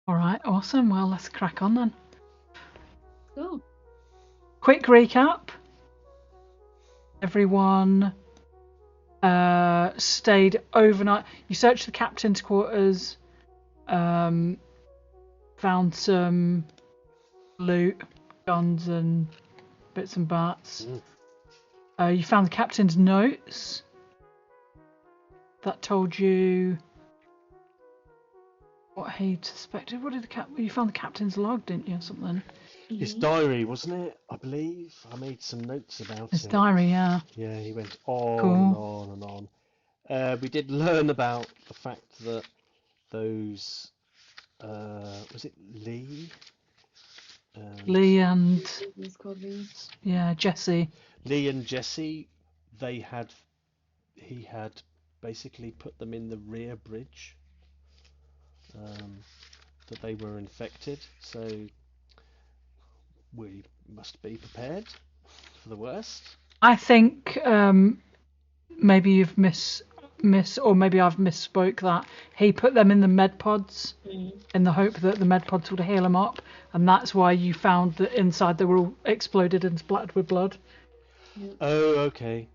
All right, awesome. Well, let's crack on then. Cool. Quick recap. Everyone stayed overnight. You searched the captain's quarters, found some loot, guns and bits and bats. You found the captain's notes that told you what he suspected. What did you found the captain's log, didn't you, or something? His diary, wasn't it? I believe I made some notes about His it. diary, yeah. Yeah, he went on Cool. and on and on. We did learn about the fact that those was it Lee? Lee and It's called Lee. yeah, Jesse. Lee and Jesse, he had basically put them in the rear bridge. That they were infected, so we must be prepared for the worst. I think maybe you've or maybe I've misspoke that. He put them in the med pods in the hope that the med pods would heal them up, and that's why you found that inside they were all exploded and splattered with blood. Yeah. Oh, okay.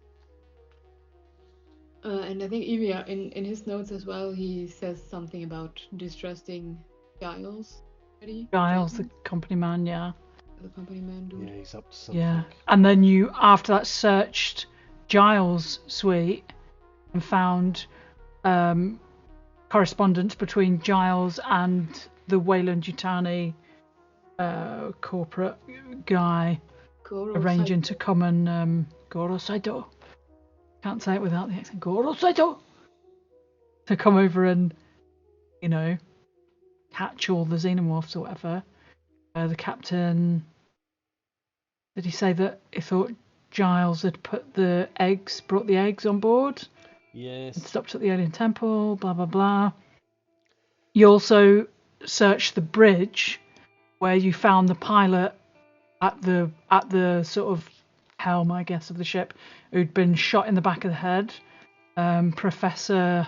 And I think Evia, in his notes as well, he says something about distrusting Giles. Giles, the company man, yeah. The company man dude. Yeah, he's up to something. Yeah, and then you after that searched Giles' suite and found correspondence between Giles and the Wayland Yutani corporate guy arranging to come and Goro Saito. Can't say it without the accent. Goro Saito! To come over and, you know, catch all the xenomorphs or whatever. The captain... Did he say that he thought Giles had brought the eggs on board? Yes. And stopped at the alien temple, blah, blah, blah. You also searched the bridge where you found the pilot at the sort of helm, I guess, of the ship, who'd been shot in the back of the head. Professor,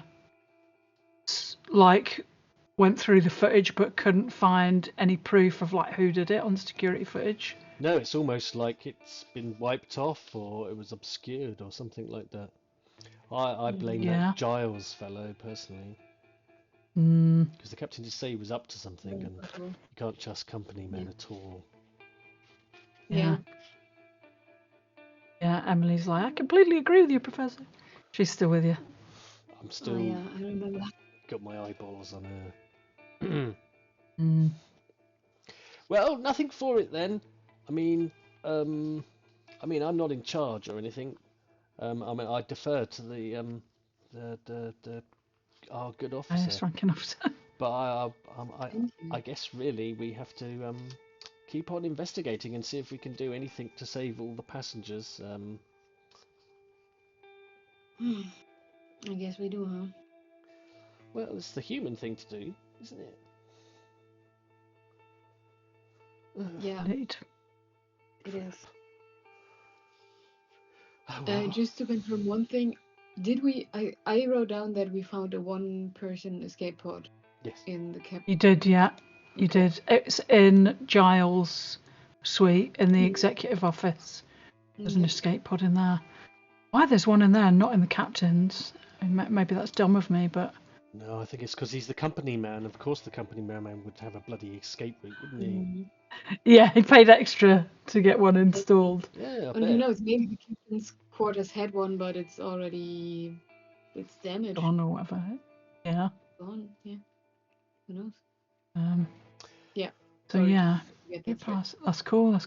went through the footage but couldn't find any proof of, who did it on security footage. No, it's almost like it's been wiped off or it was obscured or something like that. I blame that Giles fellow personally. Because the captain did say he was up to something, and you can't trust company men at all. Yeah. Yeah, Emily's like, I completely agree with you, Professor. She's still with you. I'm still. Oh, yeah, I remember that. Got my eyeballs on her. Well, nothing for it then. I mean, I'm not in charge or anything. I defer to our good officer. Highest ranking officer. But I guess really we have to keep on investigating and see if we can do anything to save all the passengers. I guess we do, huh? Well, it's the human thing to do, isn't it? Yeah. Indeed. It is. Oh, wow. Just to confirm one thing, did we? I wrote down that we found a one-person escape pod. Yes. In the cabin. You did, yeah. You did. It's in Giles' suite in the executive office. There's an escape pod in there. Why there's one in there and not in the captain's? Maybe that's dumb of me, but... No, I think it's because he's the company man. Of course the company man would have a bloody escape route, wouldn't he? Yeah, he paid extra to get one installed. Yeah, and who knows, maybe the captain's quarters had one, but it's damaged. Gone or whatever. Yeah. Gone, yeah. Who knows? Yeah. So Sorry. yeah. That's cool.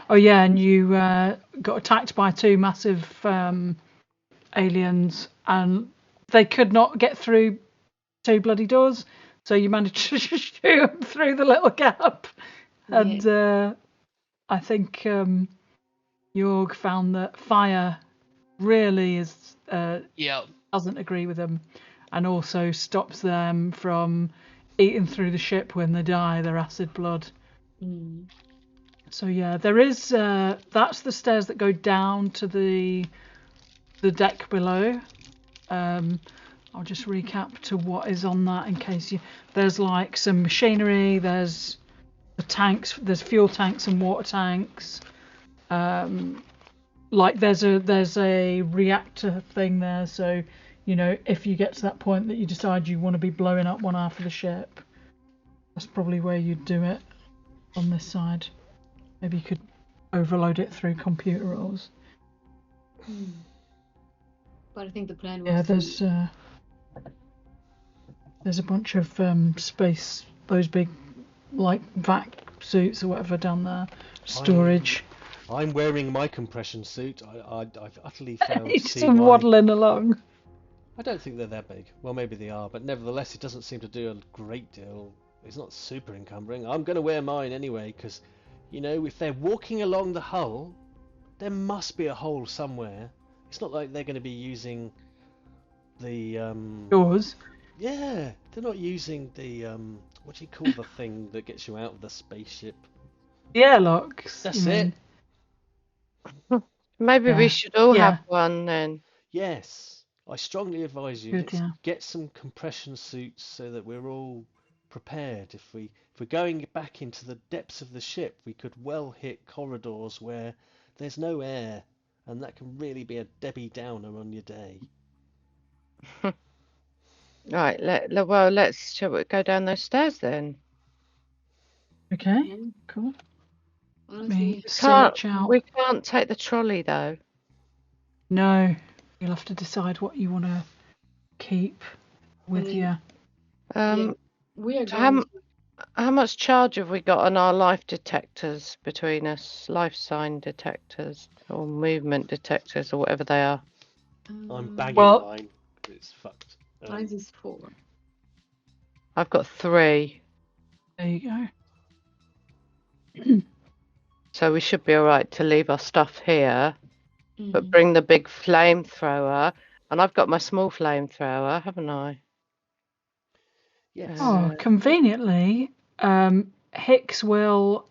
Oh yeah, and you got attacked by two massive aliens, and they could not get through two bloody doors, so you managed to shoot them through the little gap. And I think Jorg found that fire really is doesn't agree with them, and also stops them from eating through the ship when they die, their acid blood. So yeah, there is that's the stairs that go down to the deck below. I'll just recap to what is on that in case there's like some machinery, there's the tanks, there's fuel tanks and water tanks. Like there's a reactor thing there, so if you get to that point that you decide you want to be blowing up one half of the ship, that's probably where you'd do it on this side. Maybe you could overload it through computer rolls. But I think the plan was. Yeah, there's a bunch of space, those big like vac suits or whatever down there, storage. I'm wearing my compression suit. I've utterly failed to It's see waddling along. I don't think they're that big. Well, maybe they are, but nevertheless, it doesn't seem to do a great deal. It's not super encumbering. I'm going to wear mine anyway, because, if they're walking along the hull, there must be a hole somewhere. It's not like they're going to be using the... Doors? Yeah, they're not using the... what do you call the thing that gets you out of the spaceship? The airlocks. That's it. Maybe we should all have one then. Yes, I strongly advise you. Let's get some compression suits so that we're all prepared. If we're going back into the depths of the ship, we could well hit corridors where there's no air, and that can really be a Debbie Downer on your day. Right. Let's shall we go down those stairs then? Okay. Cool. We can't take the trolley though. No, you'll have to decide what you want to keep with you. We are going how much charge have we got on our life detectors between us? Life sign detectors or movement detectors or whatever they are. I'm bagging mine. It's fucked. Mine is 4. I've got 3. There you go. So we should be all right to leave our stuff here, but bring the big flamethrower. And I've got my small flamethrower, haven't I? Yes. Oh, conveniently, Hicks will,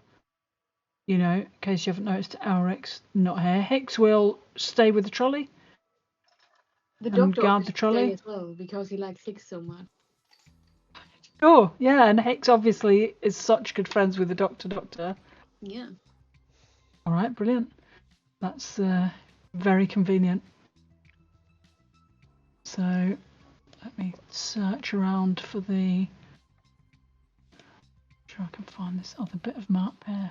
in case you haven't noticed, Elric's not here. Hicks will stay with the trolley. The doctor guard the trolley as well because he likes Hicks so much. Sure, yeah, and Hicks obviously is such good friends with the doctor. Yeah. All right, brilliant. That's very convenient. So let me search around for the... Sure, I can find this other bit of map here.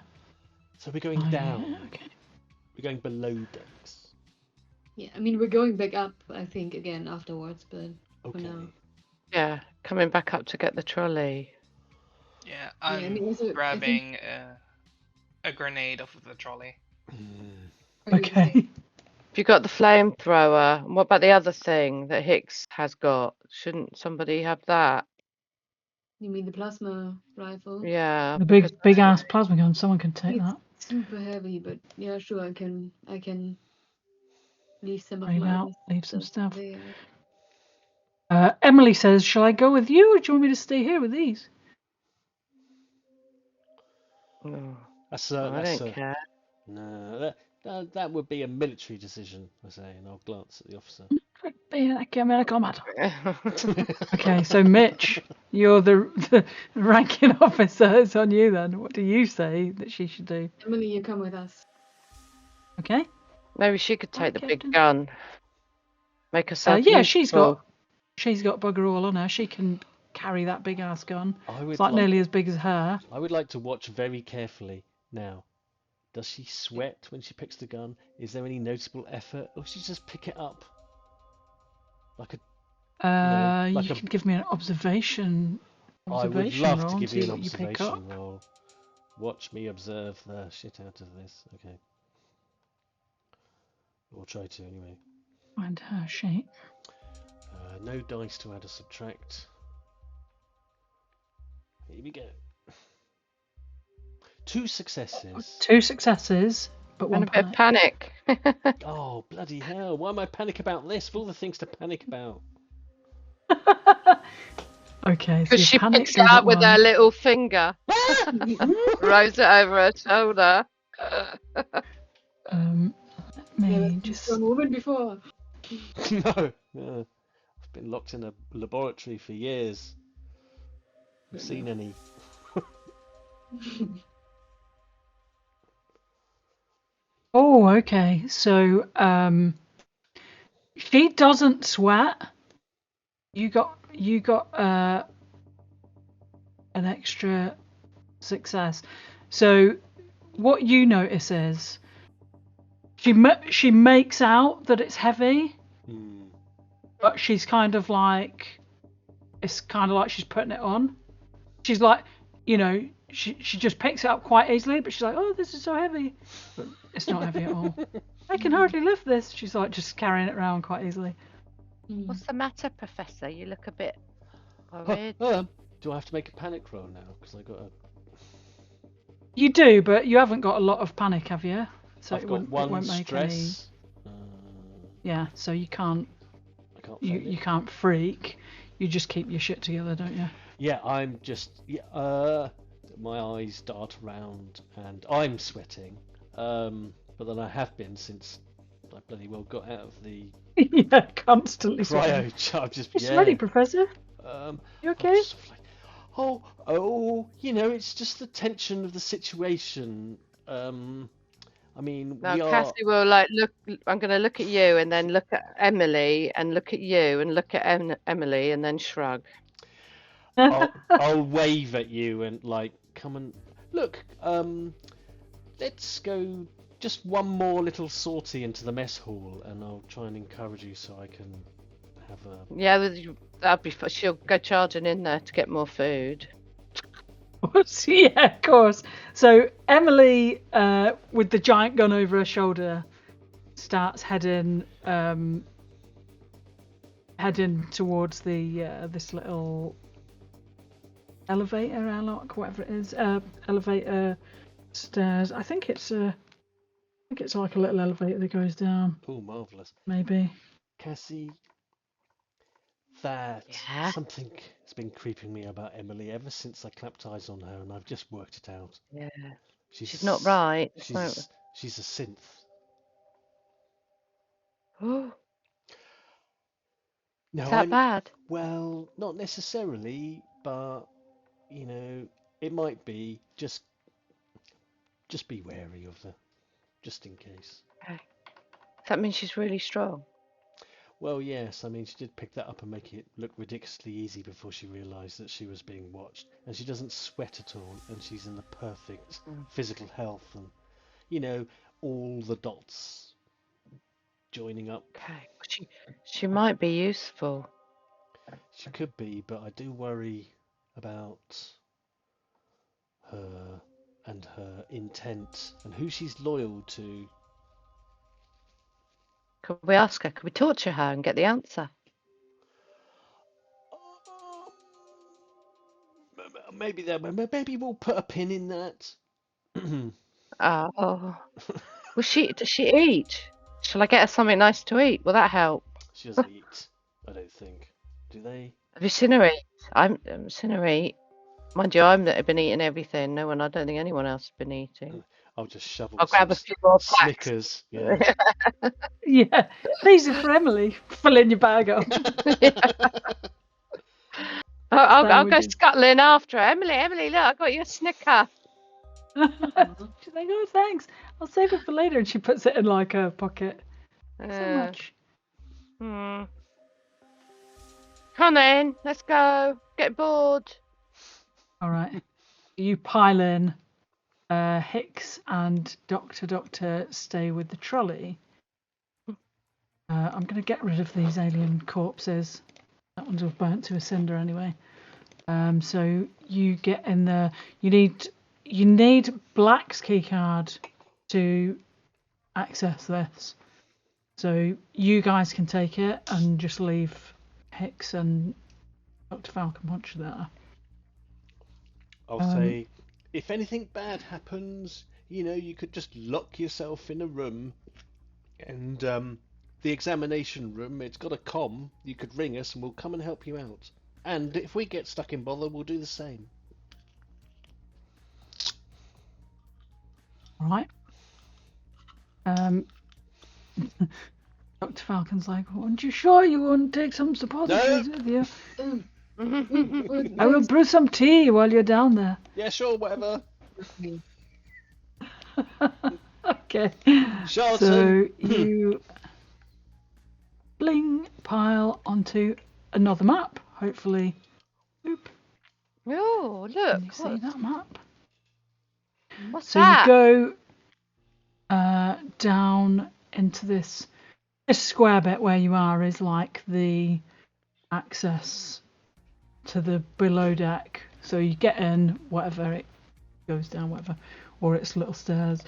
So we're going down. Yeah, okay. We're going below decks. Yeah, I mean we're going back up. I think again afterwards, but for now. Yeah, coming back up to get the trolley. Yeah, I'm grabbing a grenade off of the trolley. Okay. If you got the flamethrower, what about the other thing that Hicks has got? Shouldn't somebody have that? You mean the plasma rifle? Yeah. The big ass plasma gun. Someone can take that. Super heavy, but yeah, sure. I can leave some of leave some stuff. Emily says, "Shall I go with you, or do you want me to stay here with these?" Oh, I don't care. No, that would be a military decision, I say, and I'll glance at the officer. Okay, so Mitch, you're the ranking officer. It's on you then. What do you say that she should do? Emily, you come with us. Okay. Maybe she could take the big gun. Make herself yeah, she's got bugger all on her. She can carry that big ass gun. It's like nearly as big as her. I would like to watch very carefully now. Does she sweat when she picks the gun? Is there any noticeable effort, or does she just pick it up? Like a. You can give me an observation. I would love to give you an you observation roll. Watch me observe the shit out of this. Okay. Or try to anyway. Find her sheet. No dice to add or subtract. Here we go. 2 successes. 2 successes, but one and a bit of panic. Oh, bloody hell. Why am I panic about this? Of all the things to panic about. Okay, so because she picks it up with her little finger. Rolls it over her shoulder. Let me just... a woman before. No. been locked in a laboratory for years. Haven't seen any. Oh, okay. So, she doesn't sweat. You got an extra success. So, what you notice is she makes out that it's heavy, but she's kind of like, it's kind of like she's putting it on. She's like, she just picks it up quite easily, but she's like, oh, this is so heavy. But it's not heavy at all. I can hardly lift this. She's like just carrying it around quite easily. What's the matter, Professor? You look a bit worried. Do I have to make a panic roll now? Because I got a... You do, but you haven't got a lot of panic, have you? So I've got one won't make stress. any... Yeah, so you can't... You can't freak. You just keep your shit together, don't you? Yeah, I'm just... my eyes dart around and I'm sweating. But then I have been since I bloody well got out of the... yeah, constantly sweating. Just ready, Professor? You okay? It's just the tension of the situation. I mean, now Cassie will look. I'm going to look at you and then look at Emily and look at you and look at Emily and then shrug. I'll wave at you and come and look. Let's go just one more little sortie into the mess hall, and I'll try and encourage you so I can have a... Yeah, that'll be... She'll go charging in there to get more food. Yeah, of course. So Emily, with the giant gun over her shoulder, starts heading towards the this little elevator airlock, whatever it is, elevator stairs. I think it's like a little elevator that goes down. Oh, marvellous. Maybe. Cassie, something has been creeping me about Emily ever since I clapped eyes on her, and I've just worked it out. Yeah. She's not right. She's a synth. Oh. No, is that bad? Well, not necessarily, but it might be. Just be wary of her, just in case. Okay. That means she's really strong. Well, yes. I mean, she did pick that up and make it look ridiculously easy before she realised that she was being watched. And she doesn't sweat at all, and she's in the perfect physical health, and all the dots joining up. Okay, she might be useful. She could be, but I do worry about her and her intent and who she's loyal to. Could we ask her? Could we torture her and get the answer? Maybe we'll put a pin in that. Oh. Does she eat? Shall I get her something nice to eat? Will that help? She doesn't eat, I don't think. Do they? Have you seen her eat? I've seen her eat. Mind you, I've been eating everything. I don't think anyone else has been eating. I'll just shovel I'll grab a few more Snickers. Yeah. Yeah, these are for Emily. Fill in your bag up. I'll go scuttling after her. Emily, look, I got you a Snicker. She's like, oh, thanks. I'll save it for later. And she puts it in her pocket. Thanks so much. Come on, let's go. Get bored. All right. You pile in. Hicks and Doctor stay with the trolley. I'm going to get rid of these alien corpses. That one's all burnt to a cinder anyway. So you get in there. You need Black's keycard to access this. So you guys can take it and just leave Hicks and Dr. Falcon Punch there. I'll say, if anything bad happens, you could just lock yourself in a room, and the examination room, it's got a comm. You could ring us and we'll come and help you out. And if we get stuck in bother, we'll do the same. All right. Dr. Falcon's like, aren't you sure you wouldn't take some suppositories with you? I will brew some tea while you're down there. Yeah, sure, whatever. Okay. Charlton. So you pile onto another map, hopefully. Oop. Oh, look. Can you see that map? What's so that? You go down into this square bit where you are is like the access to the below deck. So you get in, whatever, it goes down, whatever, or it's little stairs.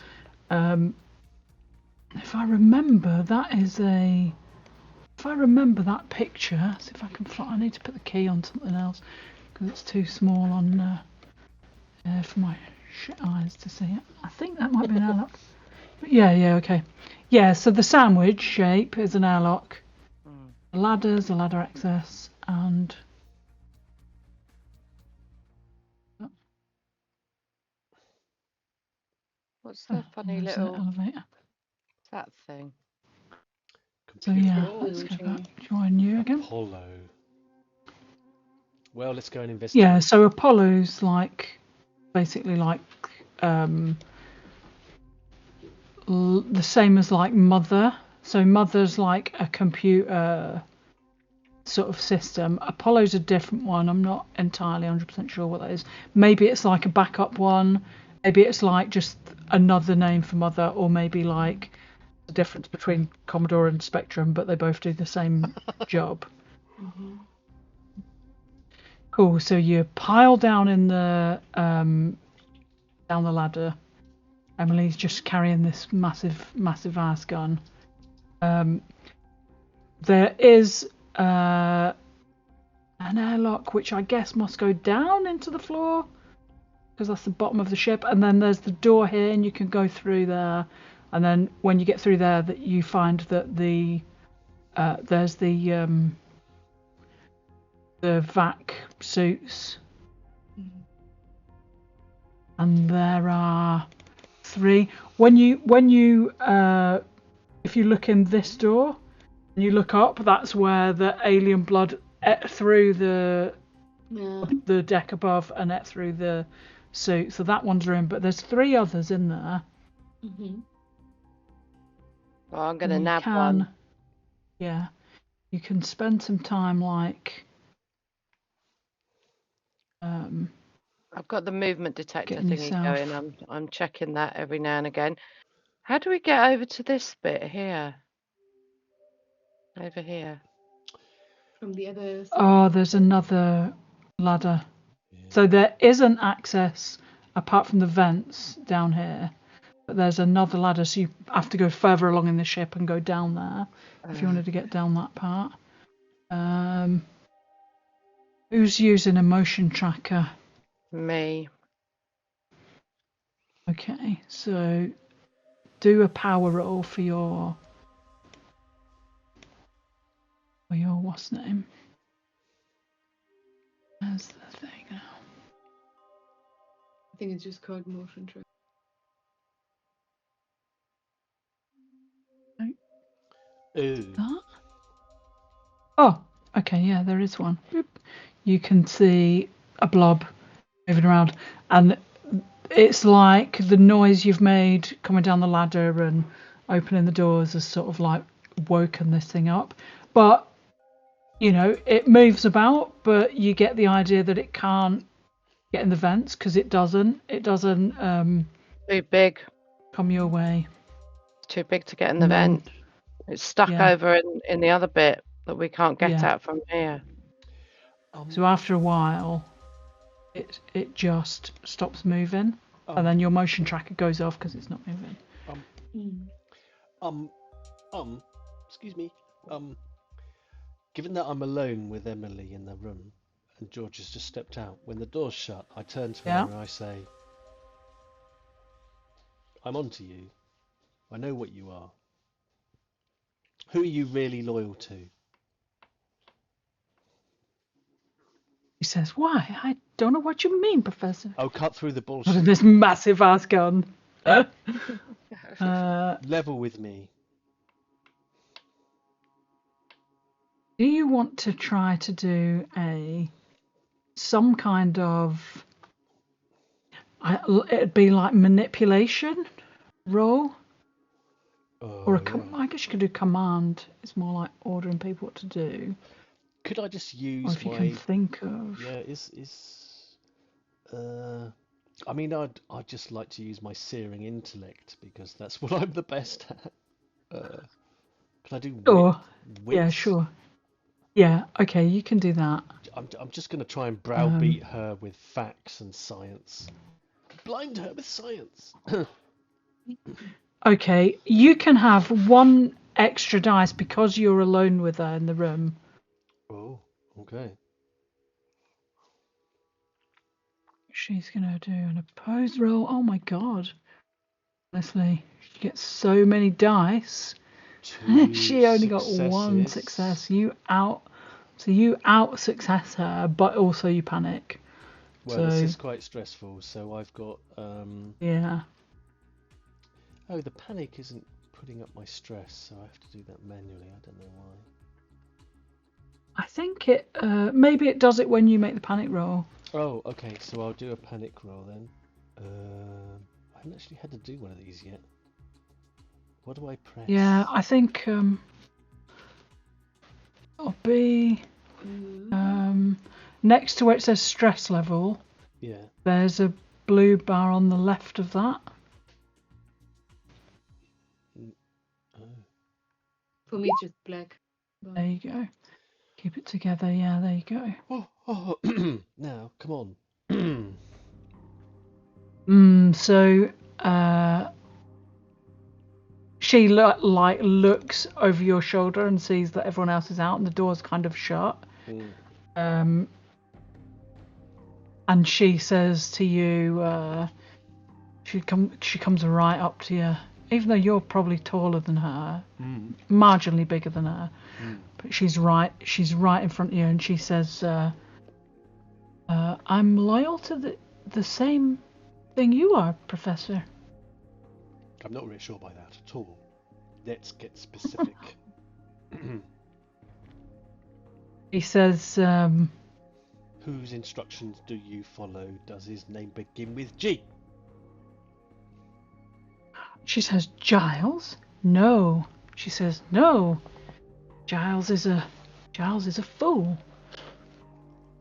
If I remember, if I remember that picture, see if I can I need to put the key on something else because it's too small on for my shit eyes to see it. I think that might be an airlock. Yeah, okay. Yeah, so the sandwich shape is an airlock. The ladder's a ladder access, and what's the funny little elevator? That thing? So yeah, let's go back. Join you again. Apollo. Well, let's go and investigate. Yeah, so Apollo's basically the same as like Mother. So Mother's like a computer sort of system. Apollo's a different one. I'm not entirely 100% sure what that is. Maybe it's like a backup one. Maybe it's like just another name for Mother, or maybe like the difference between Commodore and Spectrum, but they both do the same job. Mm-hmm. Cool. So you pile down in the down the ladder. Emily's just carrying this massive ass gun. There is an airlock which I guess must go down into the floor because that's the bottom of the ship, and then there's the door here and you can go through there, and then when you get through there that you find that there's the vac suits, and there are 3. When you if you look in this door and you look up, that's where the alien blood ate through the deck above and ate through the suit. So that one's room, but there's 3 others in there. Mm-hmm. Well, I'm gonna nab one. Yeah, you can spend some time I've got the movement detector thingy going. I'm checking that every now and again. How do we get over to this bit here? Over here. From the other side. Oh, there's another ladder. Yeah. So there isn't access apart from the vents down here, but there's another ladder, so you have to go further along in the ship and go down there if you wanted to get down that part. Who's using a motion tracker? Me. Okay, so do a power roll for your what's name? Where's the thing now? I think it's just called motion tracker. That? Oh, okay, yeah, there is one. Boop. You can see a blob moving around, and it's like the noise you've made coming down the ladder and opening the doors has sort of like woken this thing up. But, you know, it moves about, but you get the idea that it can't get in the vents because it doesn't too big. Come your way. It's too big to get in the vent. It's stuck over in the other bit that we can't get out from here. So after a while, it just stops moving, and then your motion tracker goes off because it's not moving. Excuse me. Given that I'm alone with Emily in the room and George has just stepped out, when the door's shut, I turn to her and I say, "I'm on to you. I know what you are. Who are you really loyal to?" He says, "Why? I don't know what you mean, Professor." Oh, cut through the bullshit. This massive ass gun. Level with me. Do you want to try to do some kind of... it'd be like manipulation roll? Or I guess you could do command. It's more like ordering people what to do. Could I just use or if you can think of... Yeah, I mean, I'd just like to use my searing intellect because that's what I'm the best at. Can I do wit? Yeah, sure. Yeah, okay, you can do that. I'm just going to try and browbeat her with facts and science. Blind her with science. Okay, you can have 1 extra dice because you're alone with her in the room. Oh, okay. She's going to do an opposed roll. Oh my god. Honestly, she gets so many dice. She only got 1 success. You out success her, but also you panic. Well, this is quite stressful. So I've got yeah. Oh, the panic isn't putting up my stress, so I have to do that manually. I don't know why. I think it maybe it does it when you make the panic roll. Oh, okay. So I'll do a panic roll then. I haven't actually had to do one of these yet. What do I press? Yeah, I think it'll be next to where it says stress level. Yeah. There's a blue bar on the left of that. For me, it's just black. There you go. Keep it together. Yeah, there you go. Now, come on. So she looks over your shoulder and sees that everyone else is out and the door's kind of shut. And she says to you, she comes right up to you, even though you're probably taller than her, marginally bigger than her, but she's right in front of you, and she says, I'm loyal to the same thing you are, Professor. I'm not really sure by that at all. Let's get specific. He says, whose instructions do you follow? Does his name begin with G? She says, Giles? No. She says, no. Giles is a fool.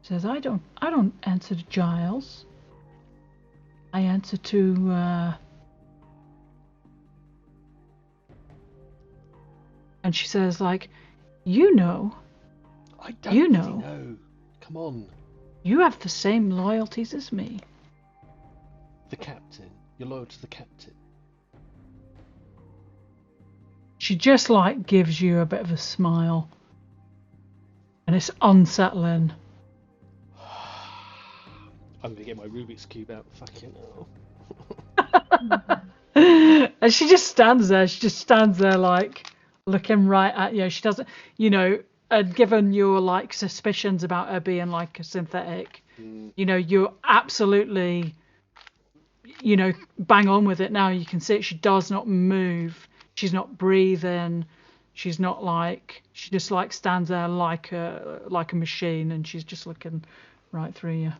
She says, I don't answer to Giles. I answer to and she says, like, you know. I don't really know. Come on. You have the same loyalties as me. The captain. You're loyal to the captain. She just like gives you a bit of a smile. And it's unsettling. I'm gonna get my Rubik's Cube out. Fucking hell. And she just stands there. She just stands there like looking right at you. She doesn't, given your like suspicions about her being like a synthetic, you're absolutely, bang on with it now. You can see it. She does not move. She's not breathing. She's not like, she just like stands there like a machine, and she's just looking right through you.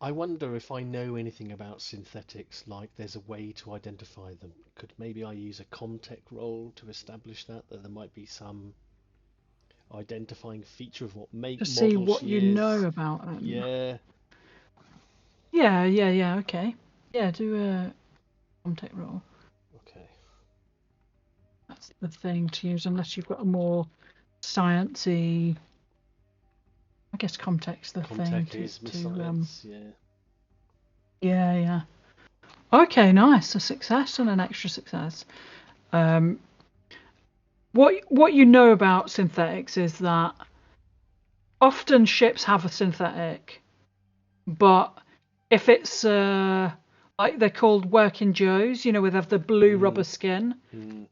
I wonder if I know anything about synthetics, like there's a way to identify them. Could maybe I use a contact roll to establish that there might be some identifying feature of what make to see what you know about them. Yeah. Yeah, okay. Yeah, do a contact roll. Okay. That's the thing to use, unless you've got a more sciencey. I guess contact's the thing to science, yeah. Okay, nice. A success and an extra success. What you know about synthetics is that often ships have a synthetic, but if it's like they're called working Joes, where they have the blue rubber skin,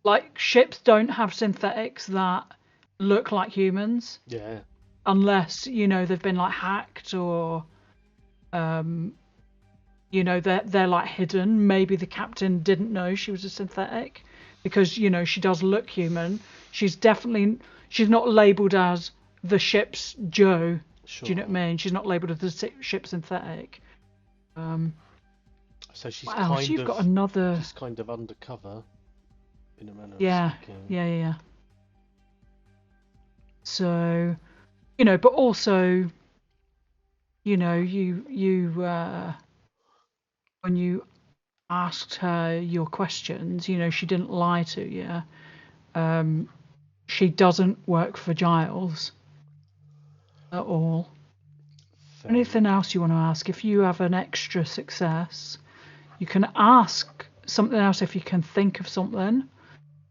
like ships don't have synthetics that look like humans. Yeah. Unless, they've been like hacked or, they're like hidden. Maybe the captain didn't know she was a synthetic because, she does look human. She's definitely, she's not labelled as the ship's Joe. Sure. Do you know what I mean? She's not labelled as the ship's synthetic. So she's You've got another. She's kind of undercover, in a manner Yeah, of speaking. yeah. So, but also, you when you asked her your questions, she didn't lie to you. She doesn't work for Giles at all. Fair. Anything else you want to ask? If you have an extra success, you can ask something else if you can think of something,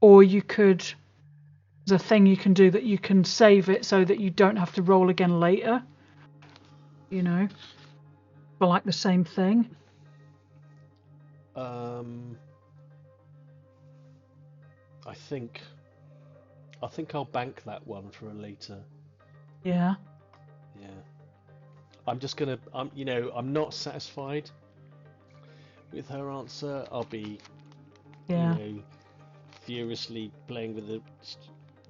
or you could. There's a thing you can do that you can save it so that you don't have to roll again later. For like the same thing. I think I'll bank that one for a later. Yeah. Yeah. I'm just gonna. I'm not satisfied with her answer. I'll be. Yeah. Furiously playing with the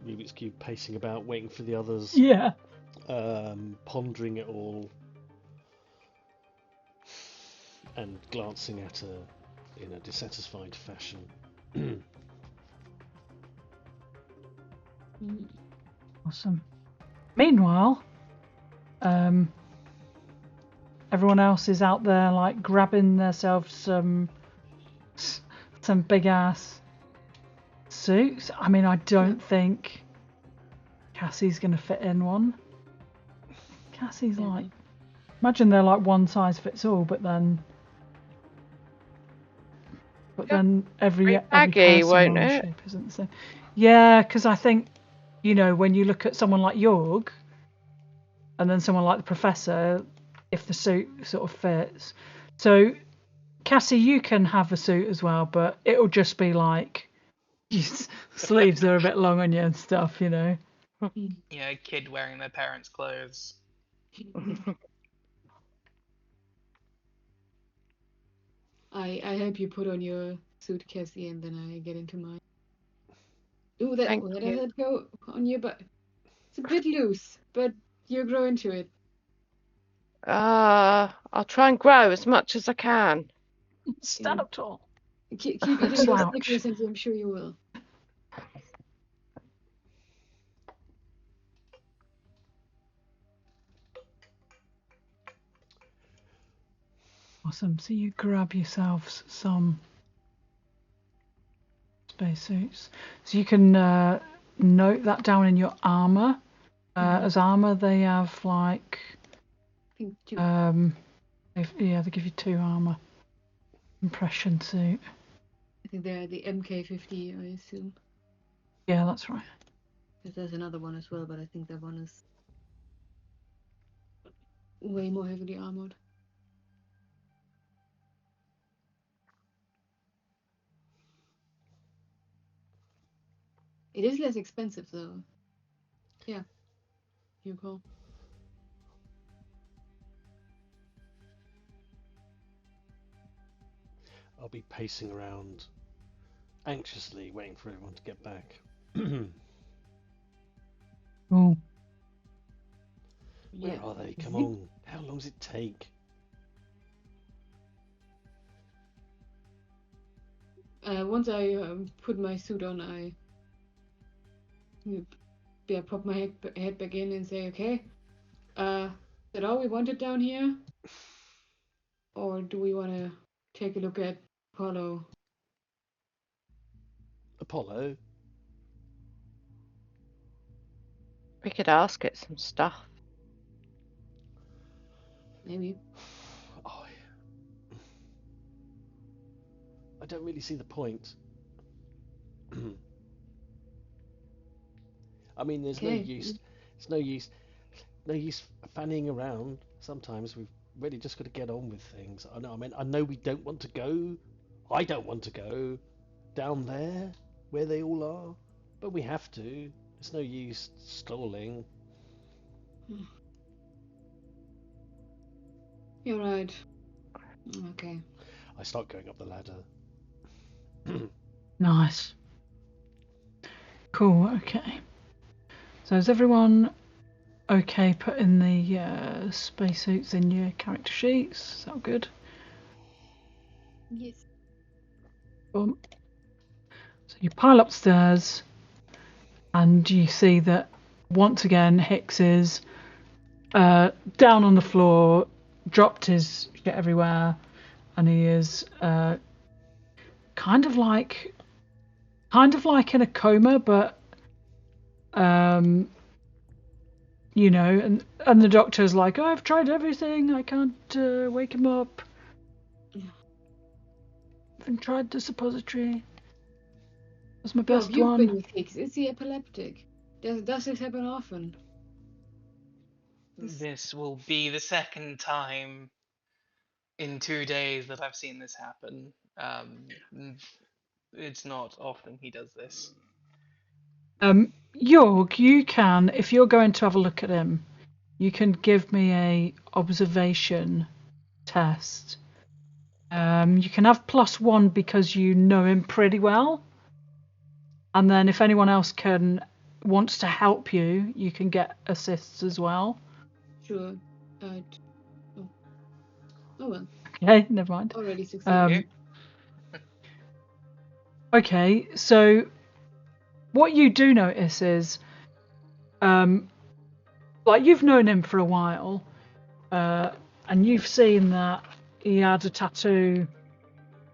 Rubik's Cube, pacing about, waiting for the others. Yeah. Pondering it all, and glancing at her in a dissatisfied fashion. Awesome. Meanwhile, everyone else is out there like grabbing themselves some big ass suits. I mean, I don't think Cassie's gonna fit in one. Cassie's like, imagine they're like one size fits all, but then every baggy, person won't on the it? ship isn't the same. Yeah, because I think when you look at someone like Jorg, and then someone like the Professor, if the suit sort of fits. So Cassie, you can have a suit as well, but it'll just be like sleeves are a bit long on you and stuff, Yeah, a kid wearing their parents' clothes. I help you put on your suit, Cassie, and then I get into mine. Ooh, where does that go on your butt? It's a bit loose, but you grow into it. I'll try and grow as much as I can. Stand up tall. Keep eating those Snickers, and I'm sure you will. Awesome. So you grab yourselves some spacesuits. So you can note that down in your armor. As armor, they have like I think 2. they give you 2 armor. Impression suit. I think they're the MK50, I assume. Yeah, that's right. There's another one as well, but I think that one is way more heavily armored. It is less expensive, though. Yeah. You call. I'll be pacing around, anxiously waiting for everyone to get back. Oh. Where are they? Come on. How long does it take? Once I put my suit on, I pop my head back in and say, okay, is that all we wanted down here? Or do we want to take a look at Apollo? Apollo? We could ask it some stuff. Maybe. I don't really see the point. I mean, there's no use. It's no use fanning around. Sometimes we've really just got to get on with things. I know we don't want to go. I don't want to go down there where they all are, but we have to. There's no use stalling. You're right. Okay. I start going up the ladder. Nice. Cool, okay. So is everyone okay putting the spacesuits in your character sheets? Is that good? Yes. So you pile upstairs and you see that once again Hicks is down on the floor, dropped his shit everywhere, and he is kind of like in a coma, but you know, and the doctor's like, oh, I've tried everything, I can't wake him up. I've tried the suppository. That's my best you've one. Been with Hicks. Is he epileptic? Does this happen often? This will be the second time in 2 days that I've seen this happen. It's not often he does this. Jorg, you can, if you're going to have a look at him, you can give me a observation test. You can have +1 because you know him pretty well, and then if anyone else wants to help you, you can get assists as well. Sure. Oh well. Okay, never mind. Already succeeded. Okay, so what you do notice is, like, you've known him for a while, and you've seen that he had a tattoo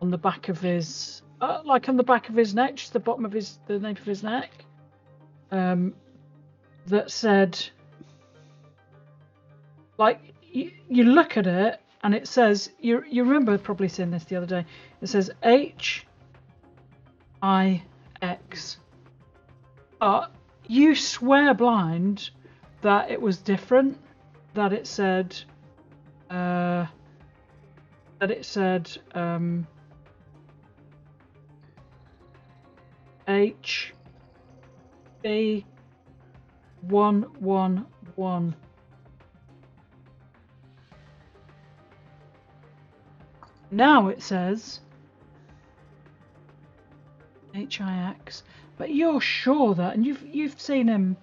on the back of his, on the back of his neck, just the bottom of the nape of his neck, that said, like, you look at it and it says, you remember probably seeing this the other day, it says HIX. You swear blind that it was different, that it said HB111. Now it says HIX, but you're sure that, and you've seen him,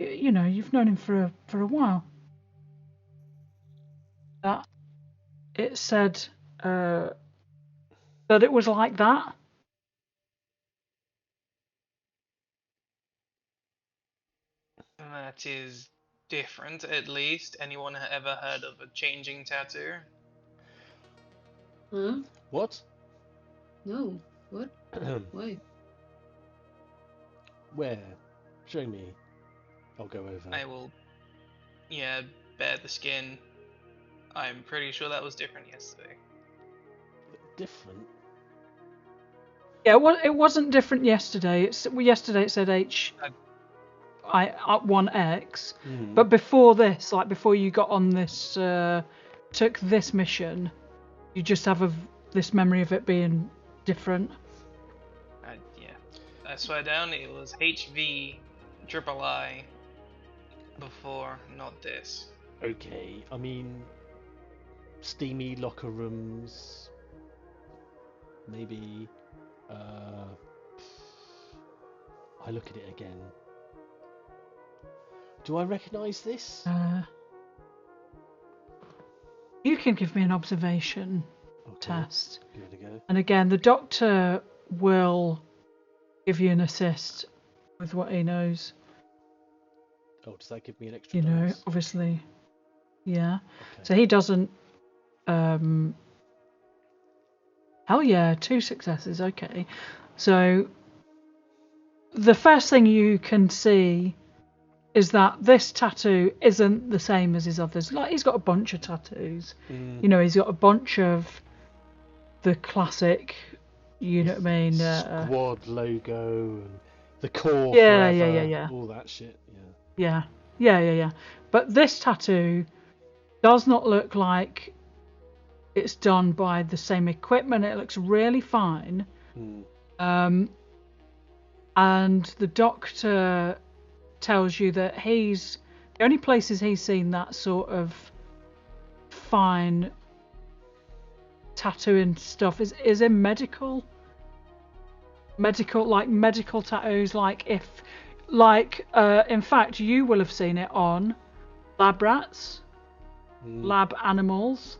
you know, you've known him for a while, that it said that it was like that. That is different, at least. Anyone ever heard of a changing tattoo? Huh? What? No. What? Why? Where? Show me. I'll go over. I will, bare the skin. I'm pretty sure that was different yesterday. Different? Yeah, well, it wasn't different yesterday. Yesterday it said HI1X, but before this, like before you got on this, took this mission, you just have this memory of it being different. I swear down it was HV III before, not this. Okay, I mean, steamy locker rooms, maybe. I look at it again. Do I recognise this? You can give me an observation test. Give it a go. And again, the doctor will give you an assist with what he knows. Oh, does that give me an extra dice? Know, obviously. Yeah. Okay. So he doesn't. Hell yeah, 2 successes. Okay. So the first thing you can see is that this tattoo isn't the same as his others. Like, he's got a bunch of tattoos. You know, he's got a bunch of the classic, you know what I mean? Squad logo and the core. Yeah, forever, yeah. All that shit. Yeah. But this tattoo does not look like it's done by the same equipment. It looks really fine. And the doctor tells you that the only places he's seen that sort of fine tattooing stuff is in medical tattoos. Like, if like, in fact, you will have seen it on lab rats, lab animals,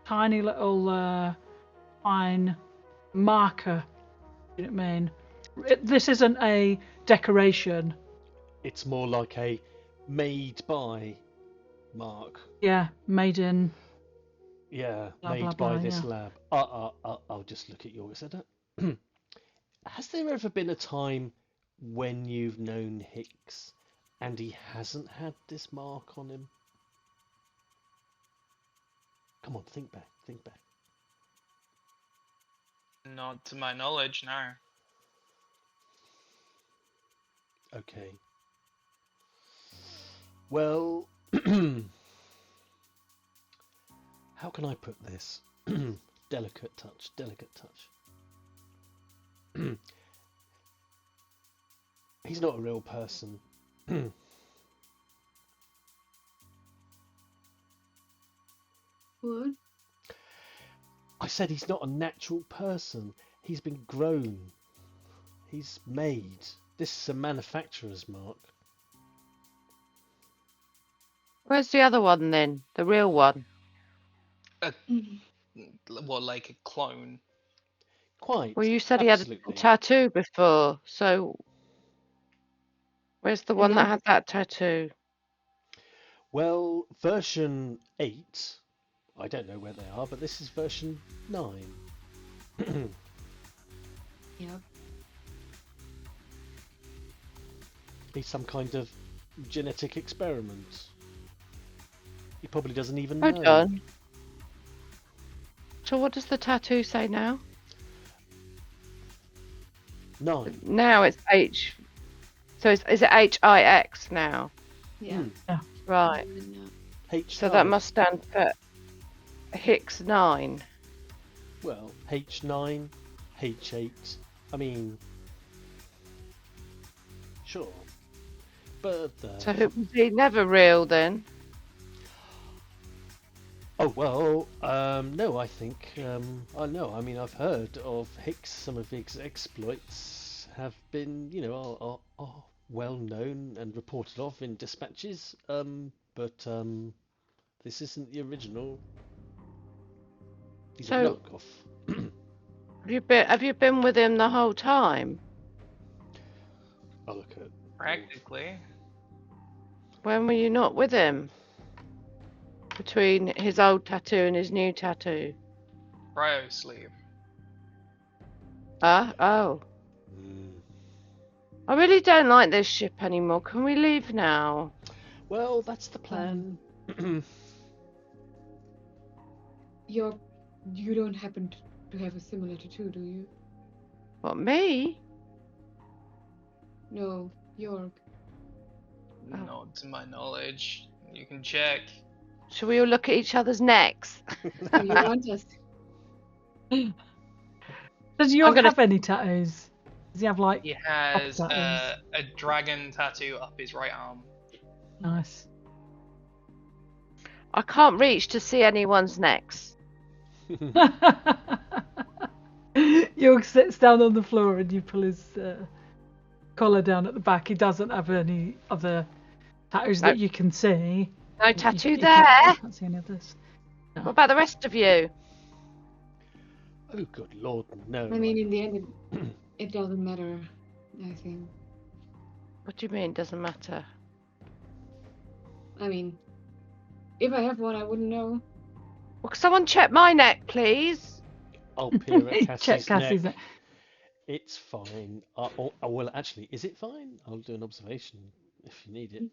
tiny little fine marker. You know what I mean? This isn't a decoration. It's more like a made by mark. Yeah, made in. Yeah, blah, made blah, by blah, this yeah. lab. I'll just look at yours. Has there ever been a time when you've known Hicks and he hasn't had this mark on him? Come on, think back. Not to my knowledge, no. Okay. Well, how can I put this? Delicate touch. He's not a real person. What? I said he's not a natural person. He's been grown. He's made. This is a manufacturer's mark. Where's the other one then? The real one? What, like a clone? Quite. Well, you said absolutely. he had a tattoo before, so where's the one that had that tattoo? Well, version 8, I don't know where they are, but this is version 9. Yep. He's some kind of genetic experiment. He probably doesn't even Hold know. on. So what does the tattoo say now? 9. Now it's H. So is it HIX now? Yeah. Right. H9. So that must stand for Hicks 9. Well, H9, H8. I mean, sure. But So was he never real then? oh well, no. I think I know. I mean, I've heard of Hicks. Some of his exploits have been, are well known and reported of in dispatches. But this isn't the original. He's a knockoff. Have you been with him the whole time? I'll look at. Practically. When were you not with him? Between his old tattoo and his new tattoo? Cryo sleep. Oh. I really don't like this ship anymore. Can we leave now? Well, that's the plan. You don't happen to have a similar tattoo, do you? What, me? No, York. Oh. Not to my knowledge. You can check. Shall we all look at each other's necks? Do you want us? Does York have any tattoos? Does he have like? He has tattoos? a dragon tattoo up his right arm. Nice. I can't reach to see anyone's necks. York sits down on the floor and you pull his collar down at the back. He doesn't have any other tattoos that you can see. No tattoo you there. Can't see any others. No. What about the rest of you? Oh, good lord, no. I mean, in the end, it doesn't matter, I think. What do you mean, doesn't matter? I mean, if I have one, I wouldn't know. Well, can someone check my neck, please? I'll peer at Cassie's, Check Cassie's neck. It's fine. Well, actually, is it fine? I'll do an observation if you need it.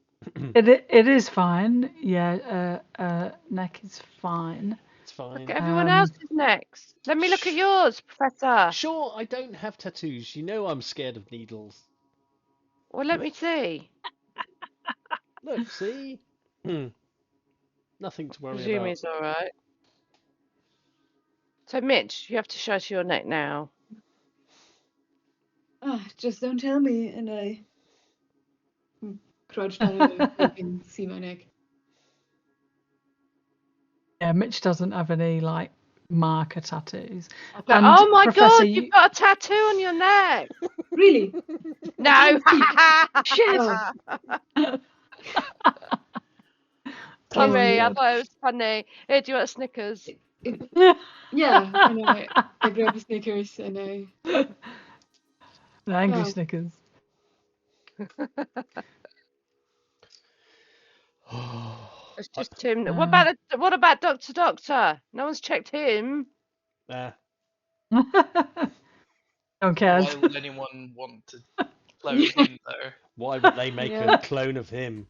It is fine. Yeah, neck is fine. It's fine. Look at everyone else's necks. Let me look at yours, Professor. Sure, I don't have tattoos. You know I'm scared of needles. Well, let me see. Look, see? Nothing to worry Presume about. he's all right. So, Mitch, you have to show us your neck now. Just don't tell me, and I crouch down and you can see my neck. Yeah, Mitch doesn't have any like marker tattoos. Oh my God, you've got a tattoo on your neck. Really? No! Shit! Sorry, I God. thought it was funny. Here, do you want Snickers? Yeah, and I grab the Snickers and I. The angry Wow. Snickers. It's just him. What about Doctor? No one's checked him. Nah. No one cares. Why would anyone want to clone him though? Why would they make a clone of him?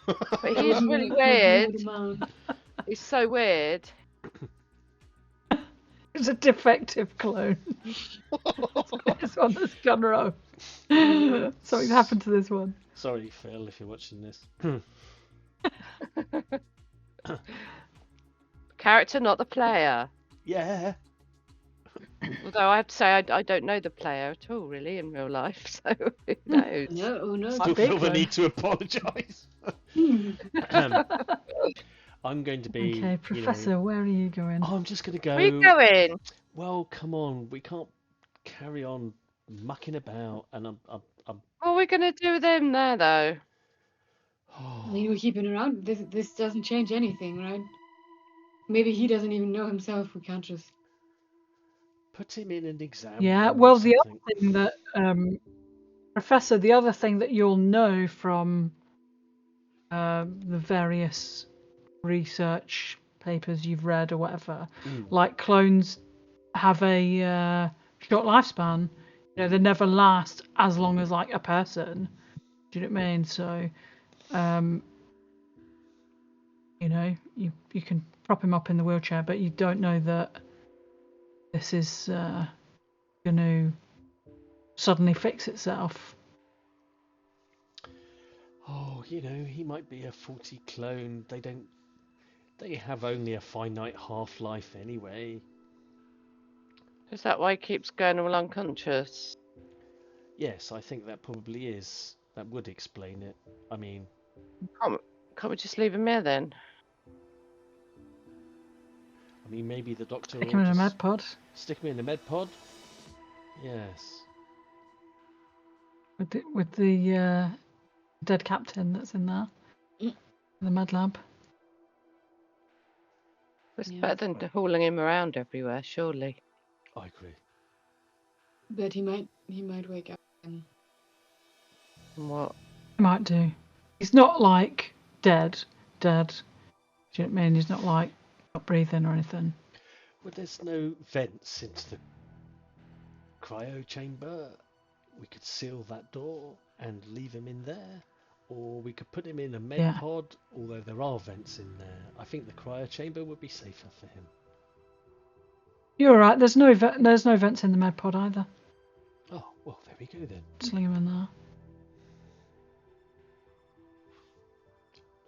But he's really weird. He's so weird. It's a defective clone. This one that's gone wrong. Something's happened to this one. Sorry, Phil, if you're watching this. Character, not the player. Yeah. Although I have to say, I don't know the player at all, really, in real life. So who knows? No. Still feel the need to apologise. I'm going to be. Okay, Professor, where are you going? I'm just going to go. Where are you going? Well, come on, we can't carry on mucking about, and I'm. What are we going to do with him there, though? I mean, we're keeping around. This doesn't change anything, right? Maybe he doesn't even know himself. We can't just put him in an exam. Yeah, well, the other thing that, Professor, the other thing that you'll know from the various research papers you've read or whatever, like clones have a short lifespan. You know, they never last as long as like a person. Do you know what I mean? So, you know, you can prop him up in the wheelchair, but you don't know that this is going to suddenly fix itself. Oh, you know, he might be a faulty clone. They have only a finite half-life anyway. Is that why he keeps going all unconscious? Yes, I think that probably is. That would explain it. I mean... Can't we just leave him here then? I mean, maybe the doctor... Stick him in a med pod. Stick him in a med pod? Yes. With the dead captain that's in there. The med lab. It's better than hauling him around everywhere, surely. I agree. But he might wake up and... What? He might do. He's not like dead. Do you know what I mean? He's not like not breathing or anything. Well, there's no vents into the cryo chamber. We could seal that door and leave him in there. Or we could put him in a med pod, although there are vents in there. I think the cryo chamber would be safer for him. You're right. There's no vents in the med pod either. Oh, well, there we go then. Sling him in there.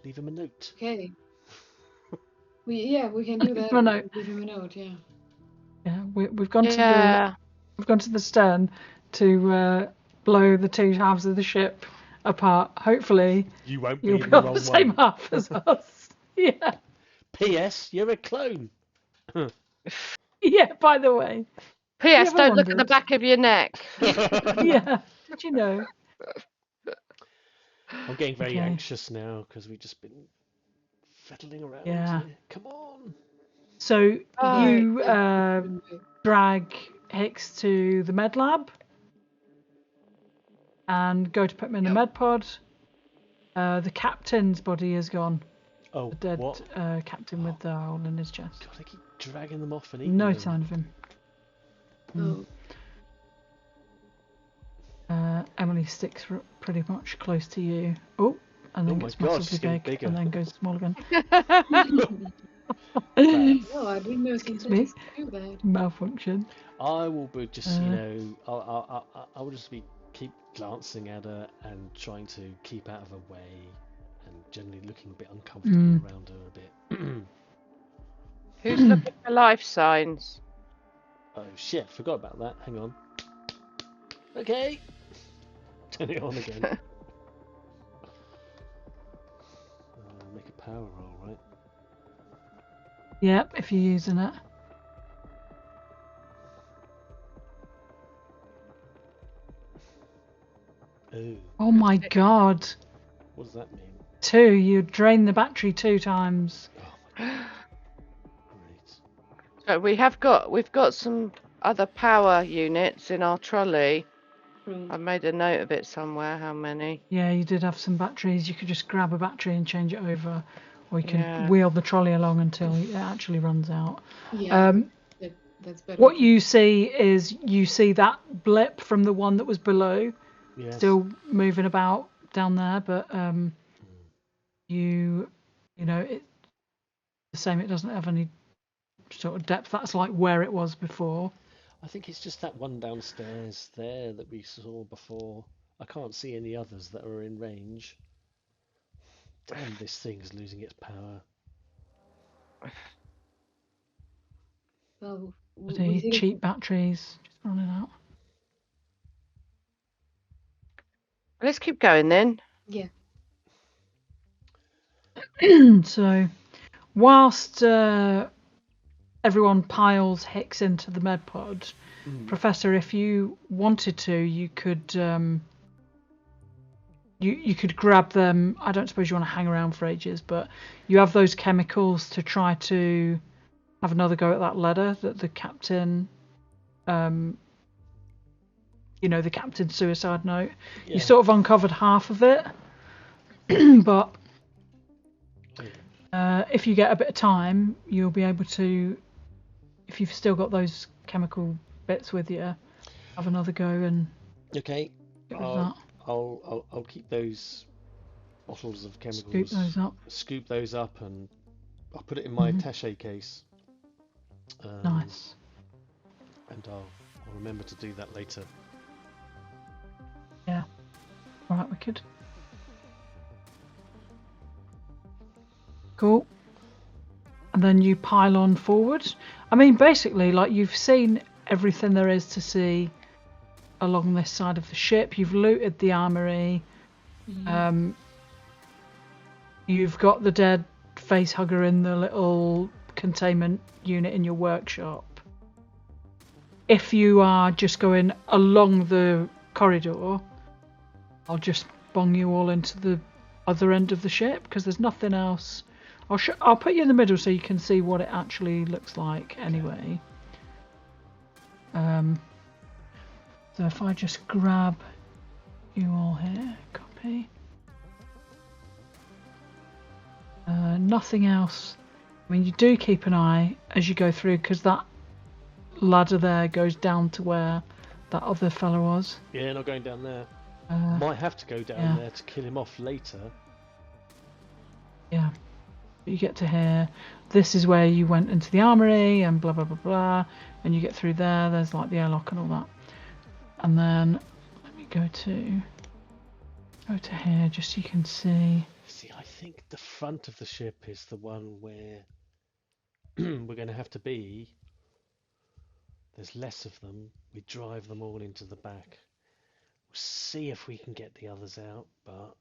Leave him a note. Okay. We can do that. Leave him a note. Leave him a note. Yeah. Yeah, we've gone to the stern to blow the two halves of the ship apart. Hopefully, you'll be on the same half as us. Yeah. P.S. You're a clone. Yeah. By the way. P.S. Don't look at the back of your neck. Yeah. Did you know? I'm getting very anxious now because we've just been fiddling around. Yeah. Here. Come on. So you drag Hicks to the med lab and go to put him in the med pod. The captain's body is gone. Oh, the dead what? Captain with the hole in his chest. God, I keep dragging them off and eating No them. sign of him. Oh. Emily sticks pretty much close to you. Oh, and then gets massively big and then goes small again. Oh, I didn't know something to do that. Malfunction. I will be just, I will just keep glancing at her and trying to keep out of her way and generally looking a bit uncomfortable around her a bit. Who's looking for life signs? Oh shit, forgot about that. Hang on. Okay. Turn it on again. Make a power roll, right? Yep, if you're using it. Oh my god. What does that mean? 2. You drain the battery 2 times. Oh my god. Great. So we've got some other power units in our trolley. I made a note of it somewhere. How many? Yeah, you did have some batteries. You could just grab a battery and change it over, or you can wheel the trolley along until it actually runs out. Yeah, that's better. What you see is that blip from the one that was below, still moving about down there, but you know it's the same. It doesn't have any sort of depth. That's like where it was before. I think it's just that one downstairs there that we saw before. I can't see any others that are in range. Damn, this thing's losing its power. Well, cheap batteries just running out. Let's keep going then. Yeah. So, whilst everyone piles Hicks into the med pod, Professor, if you wanted to, you could you could grab them. I don't suppose you want to hang around for ages, but you have those chemicals to try to have another go at that letter that the captain, the captain's suicide note. Yeah. You sort of uncovered half of it, but if you get a bit of time, you'll be able to, if you've still got those chemical bits with you, have another go and. Okay. I'll keep those bottles of chemicals. Scoop those up, and I'll put it in my attaché case. Nice. And I'll remember to do that later. Yeah. All right, wicked. Cool. And then you pile on forward. I mean, basically, like, you've seen everything there is to see along this side of the ship. You've looted the armory. You've got the dead face hugger in the little containment unit in your workshop. If you are just going along the corridor, I'll just bung you all into the other end of the ship, because there's nothing else. I'll put you in the middle so you can see what it actually looks like anyway. So if I just grab you all here, copy. Nothing else. I mean, you do keep an eye as you go through, because that ladder there goes down to where that other fella was. Yeah, not going down there. Might have to go down there to kill him off later. Yeah. You get to here. This is where you went into the armory and blah blah blah blah, and you get through there. There's like the airlock and all that. And then let me go to here just so you can see. See, I think the front of the ship is the one where we're going to have to be. There's less of them. We drive them all into the back. We'll see if we can get the others out, but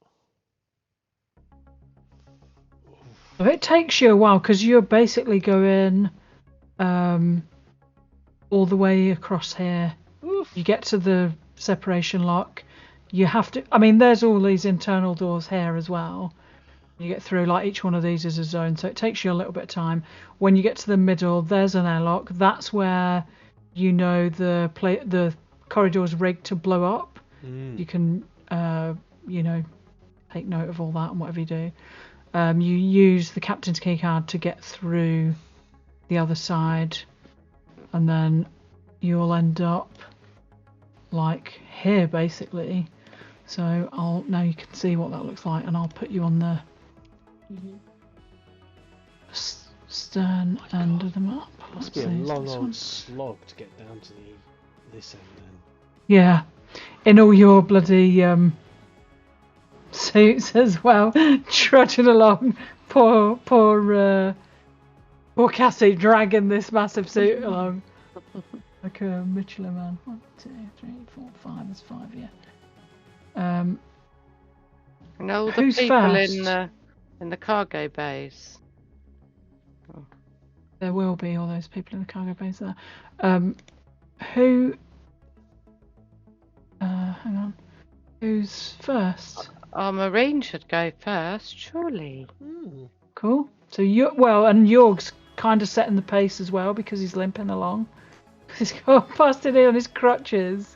it takes you a while, because you're basically going all the way across here. Oof. You get to the separation lock. You have to. I mean, there's all these internal doors here as well. You get through, like, each one of these is a zone, so it takes you a little bit of time. When you get to the middle, there's an airlock. That's where the corridor's rigged to blow up. You can take note of all that and whatever you do. You use the captain's keycard to get through the other side, and then you'll end up like here basically. So now you can see what that looks like, and I'll put you on the stern end of the map. It must be a long old slog to get down to this end then. Yeah, in all your bloody suits as well, trudging along. Poor Cassie dragging this massive suit along like a Michelin man. 1, 2, 3, 4, 5. There's 5, yeah. And all the people first? in the cargo bays. Oh. There will be all those people in the cargo bays there. Who? Hang on. Who's first? Our Marine should go first, surely. Cool. So Jorg's kind of setting the pace as well because he's limping along. He's got past it on his crutches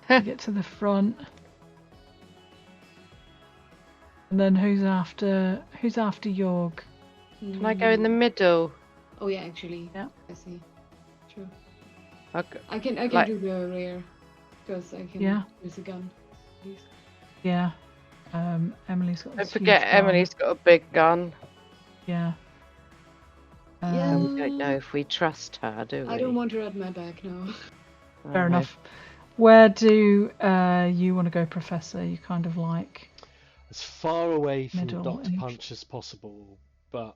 to get to the front. And then who's after Jorg? Can I go in the middle? Oh yeah, actually. Yeah. I see. True. Okay. I can do the rear because I can use a gun. Please. Yeah. Emily's got. Don't forget, Emily's got a big gun. Yeah. We don't know if we trust her, do we? I don't want her at my back now. Fair enough. Where do you want to go, Professor? You kind of like as far away from middle Dr. Punch as possible, but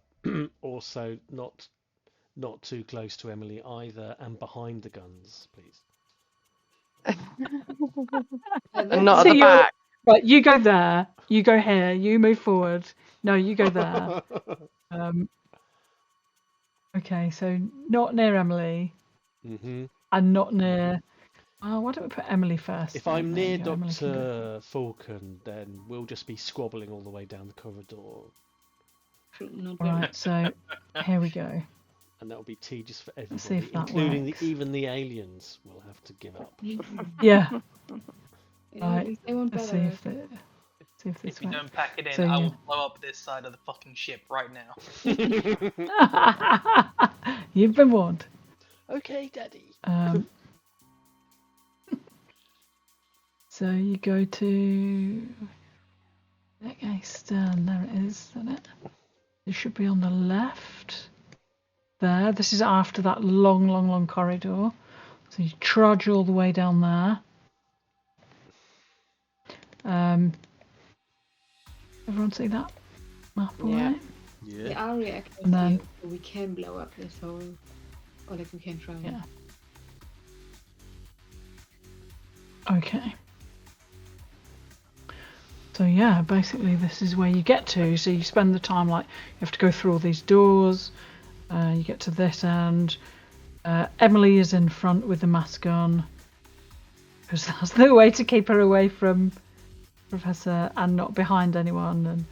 also not too close to Emily either, and behind the guns, please. And not at the back. Right, you go there. You go here. You move forward. No, you go there. Okay, so not near Emily, and not near. Oh, why don't we put Emily first? If I'm near Dr. Falcon, then we'll just be squabbling all the way down the corridor. Right, so here we go. And that'll be tedious for everybody, see if that including even the aliens will have to give up. Yeah. Right. Let's see if this If you don't pack it in, So, I will blow up this side of the fucking ship right now. You've been warned. Okay, Daddy. So you go to. Okay, Stern. There it is, isn't it? It should be on the left. There. This is after that long corridor. So you trudge all the way down there. Everyone see that map all right? Yeah. There are reactors And then, here, so we can blow up this whole, or like we can try. Yeah. Okay. So yeah, basically this is where you get to. So you spend the time you have to go through all these doors. You get to this end. Emily is in front with the mask on, because that's the way to keep her away from Professor and not behind anyone. And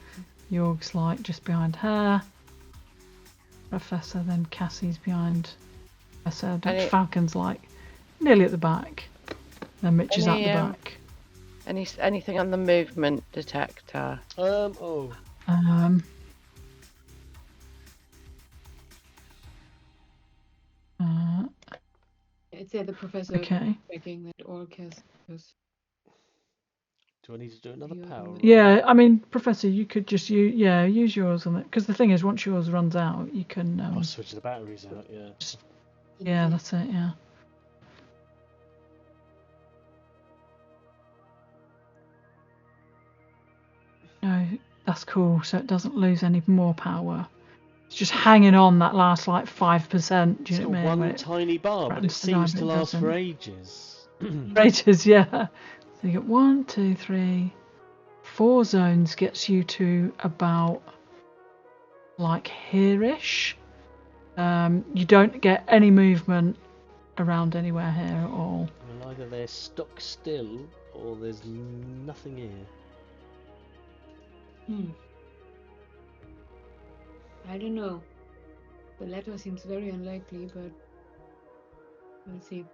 Jorg's just behind her. Professor, then Cassie's behind Professor. Dr. Falcon's nearly at the back. Then Mitch is at the back. Anything on the movement detector? It's the professor checking that orc has. Do I need to do another power? Yeah, I mean, Professor, you could just use yours on it, because the thing is, once yours runs out, you can. I'll switch the batteries out. Yeah. Yeah, that's it. Yeah. No, that's cool. So it doesn't lose any more power. It's just hanging on that last 5%. Do you know what I mean? One tiny bar, but it seems to last for ages. For ages, yeah. So you get 1, 2, 3, 4 zones gets you to about here-ish. You don't get any movement around anywhere here at all. Well, either they're stuck still or there's nothing here. I don't know. The latter seems very unlikely, but we'll see.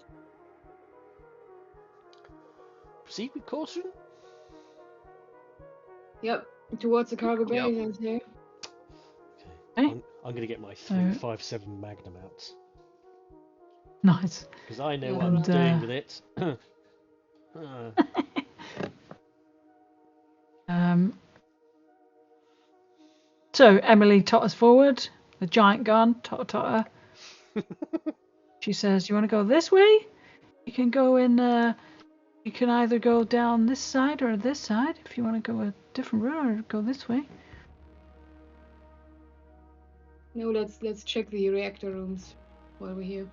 Proceed with caution. Yep, towards the cargo bay. Is there? Okay. I'm going to get my 357 Magnum out. Nice. Because I know what I'm doing with it. So Emily totters forward, the giant gun, totter. She says, "You want to go this way? You can go in. You can either go down this side or this side. If you want to go a different route, or go this way." No, let's check the reactor rooms while we're here.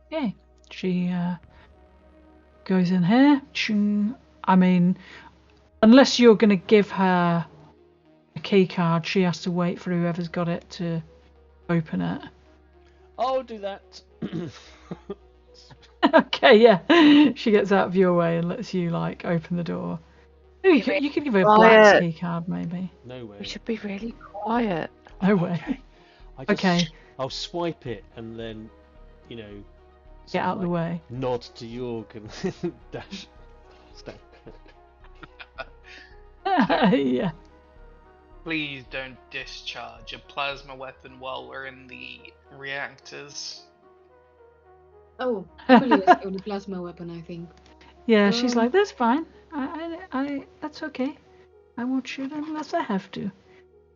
Okay. She goes in here. I mean, unless you're going to give her a key card, she has to wait for whoever's got it to open it. I'll do that. Okay, yeah. She gets out of your way and lets you like open the door. Ooh, you could give her a black key card, maybe. No way. We should be really quiet. No way. Okay. I'll swipe it and then, get out of the way. Nod to York and dash. Step. Yeah. Please don't discharge a plasma weapon while we're in the reactors. Oh, Emily has got a plasma weapon, I think. Yeah, she's like, that's fine. I that's okay. I won't shoot unless I have to.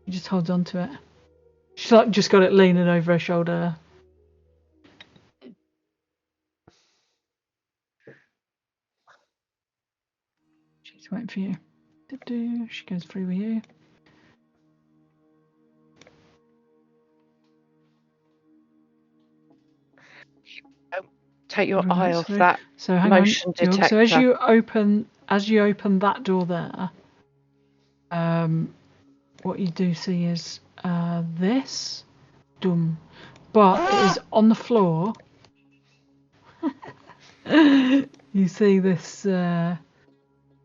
She just holds on to it. She's like just got it leaning over her shoulder. She's waiting for you. She goes through with you. Take your eye off that so motion detector. So as you open that door there, what you do see is this, but it is on the floor. You see this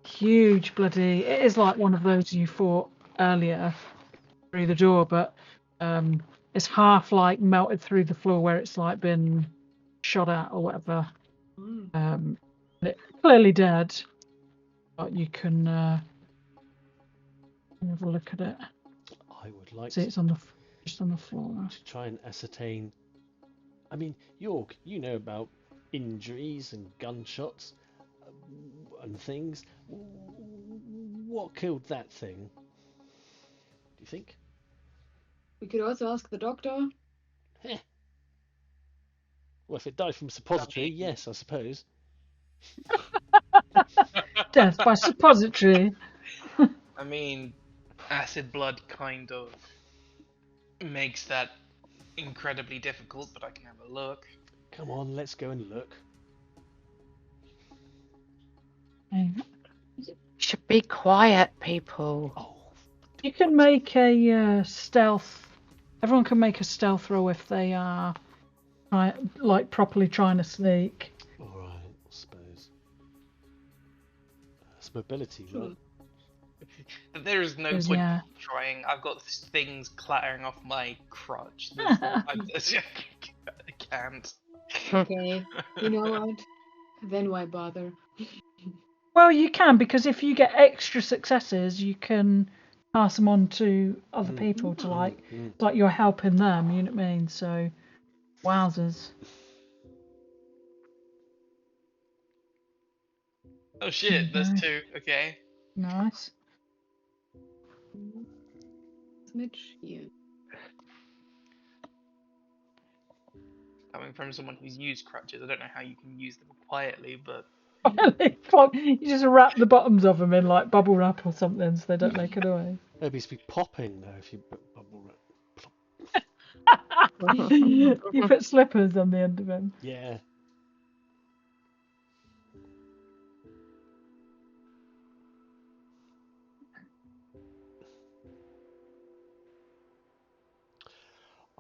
huge bloody. It is like one of those you fought earlier through the door, but it's half like melted through the floor where it's like been shot at or whatever. It's clearly dead, but you can have a look at it. I would like see it's just on the floor. To try and ascertain. I mean, York, you know about injuries and gunshots and things. What killed that thing? Do you think? We could also ask the doctor. Well, if it died from suppository, yes, I suppose. Death by suppository. I mean, acid blood kind of makes that incredibly difficult, but I can have a look. Come on, let's go and look. Should be quiet, people. Oh. You can make a stealth. Everyone can make a stealth roll if they are like properly trying to sneak. All right, I suppose. It's mobility, right? There is no point trying. I've got things clattering off my crotch. I can't. Okay, you know what? Then why bother? Well, you can, because if you get extra successes, you can pass them on to other people to like you're helping them. You know what I mean? So, wowzers. Oh shit! That's 2. Okay. Nice. Smidge here. Coming from someone who's used crutches, I don't know how you can use them quietly, but you just wrap the bottoms of them in like bubble wrap or something so they don't make a noise. They'd be popping though if you put bubble wrap. You put slippers on the end of them. Yeah.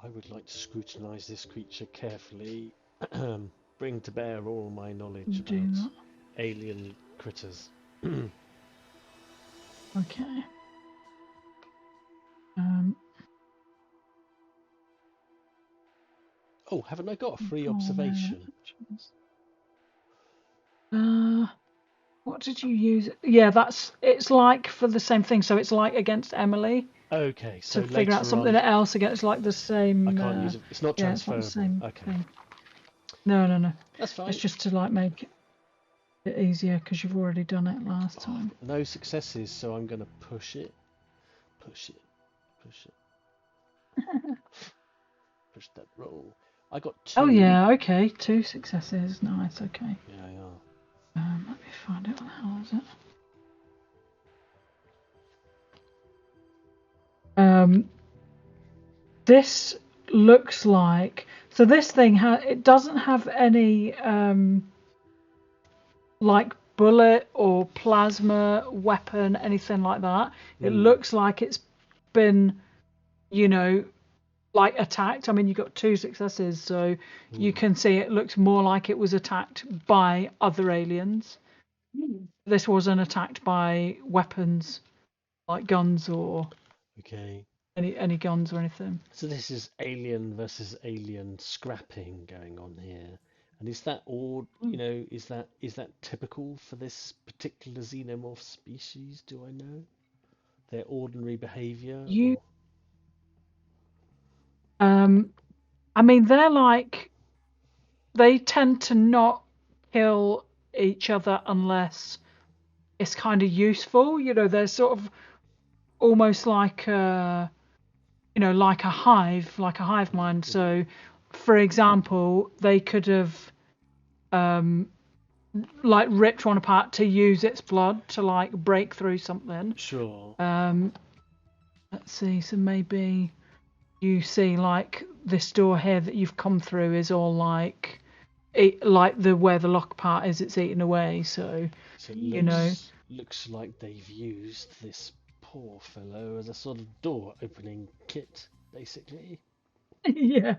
I would like to scrutinise this creature carefully, bring to bear all my knowledge about alien critters. Okay. Oh, haven't I got a free observation? What did you use? Yeah, it's like for the same thing. So it's like against Emily. Okay, so to figure out something else against like the same. I can't use it. It's not transferable. It's not the same okay. Thing. No. That's fine. It's just to like make it easier because you've already done it last time. No successes, so I'm going to push it. Push that roll. I got 2. Oh yeah, okay, 2 successes. Nice, okay. Yeah. Let me find out what the hell is it. This looks like this thing it doesn't have any like bullet or plasma weapon, anything like that. It looks like it's been like attacked. I mean, you got 2 successes, so you can see it looks more like it was attacked by other aliens. This wasn't attacked by weapons like guns or any guns or anything. So this is alien versus alien scrapping going on here. And is that all, is that typical for this particular xenomorph species? Do I know their ordinary behavior? I mean, they tend to not kill each other unless it's kind of useful. They're sort of almost like like a hive mind. So, for example, they could have ripped one apart to use its blood to break through something. Sure. Let's see. So maybe you see this door here that you've come through is all where the lock part is. It's eaten away. So it looks like they've used this poor fellow as a sort of door opening kit, basically. Yeah.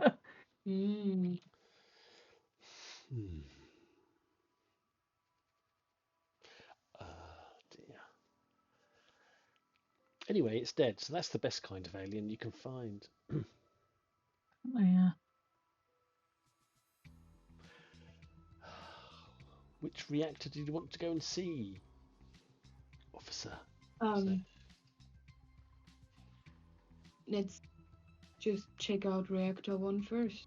Dear. Anyway, it's dead, so that's the best kind of alien you can find. Oh, yeah. Which reactor did you want to go and see, officer? Let's just check out reactor 1 first.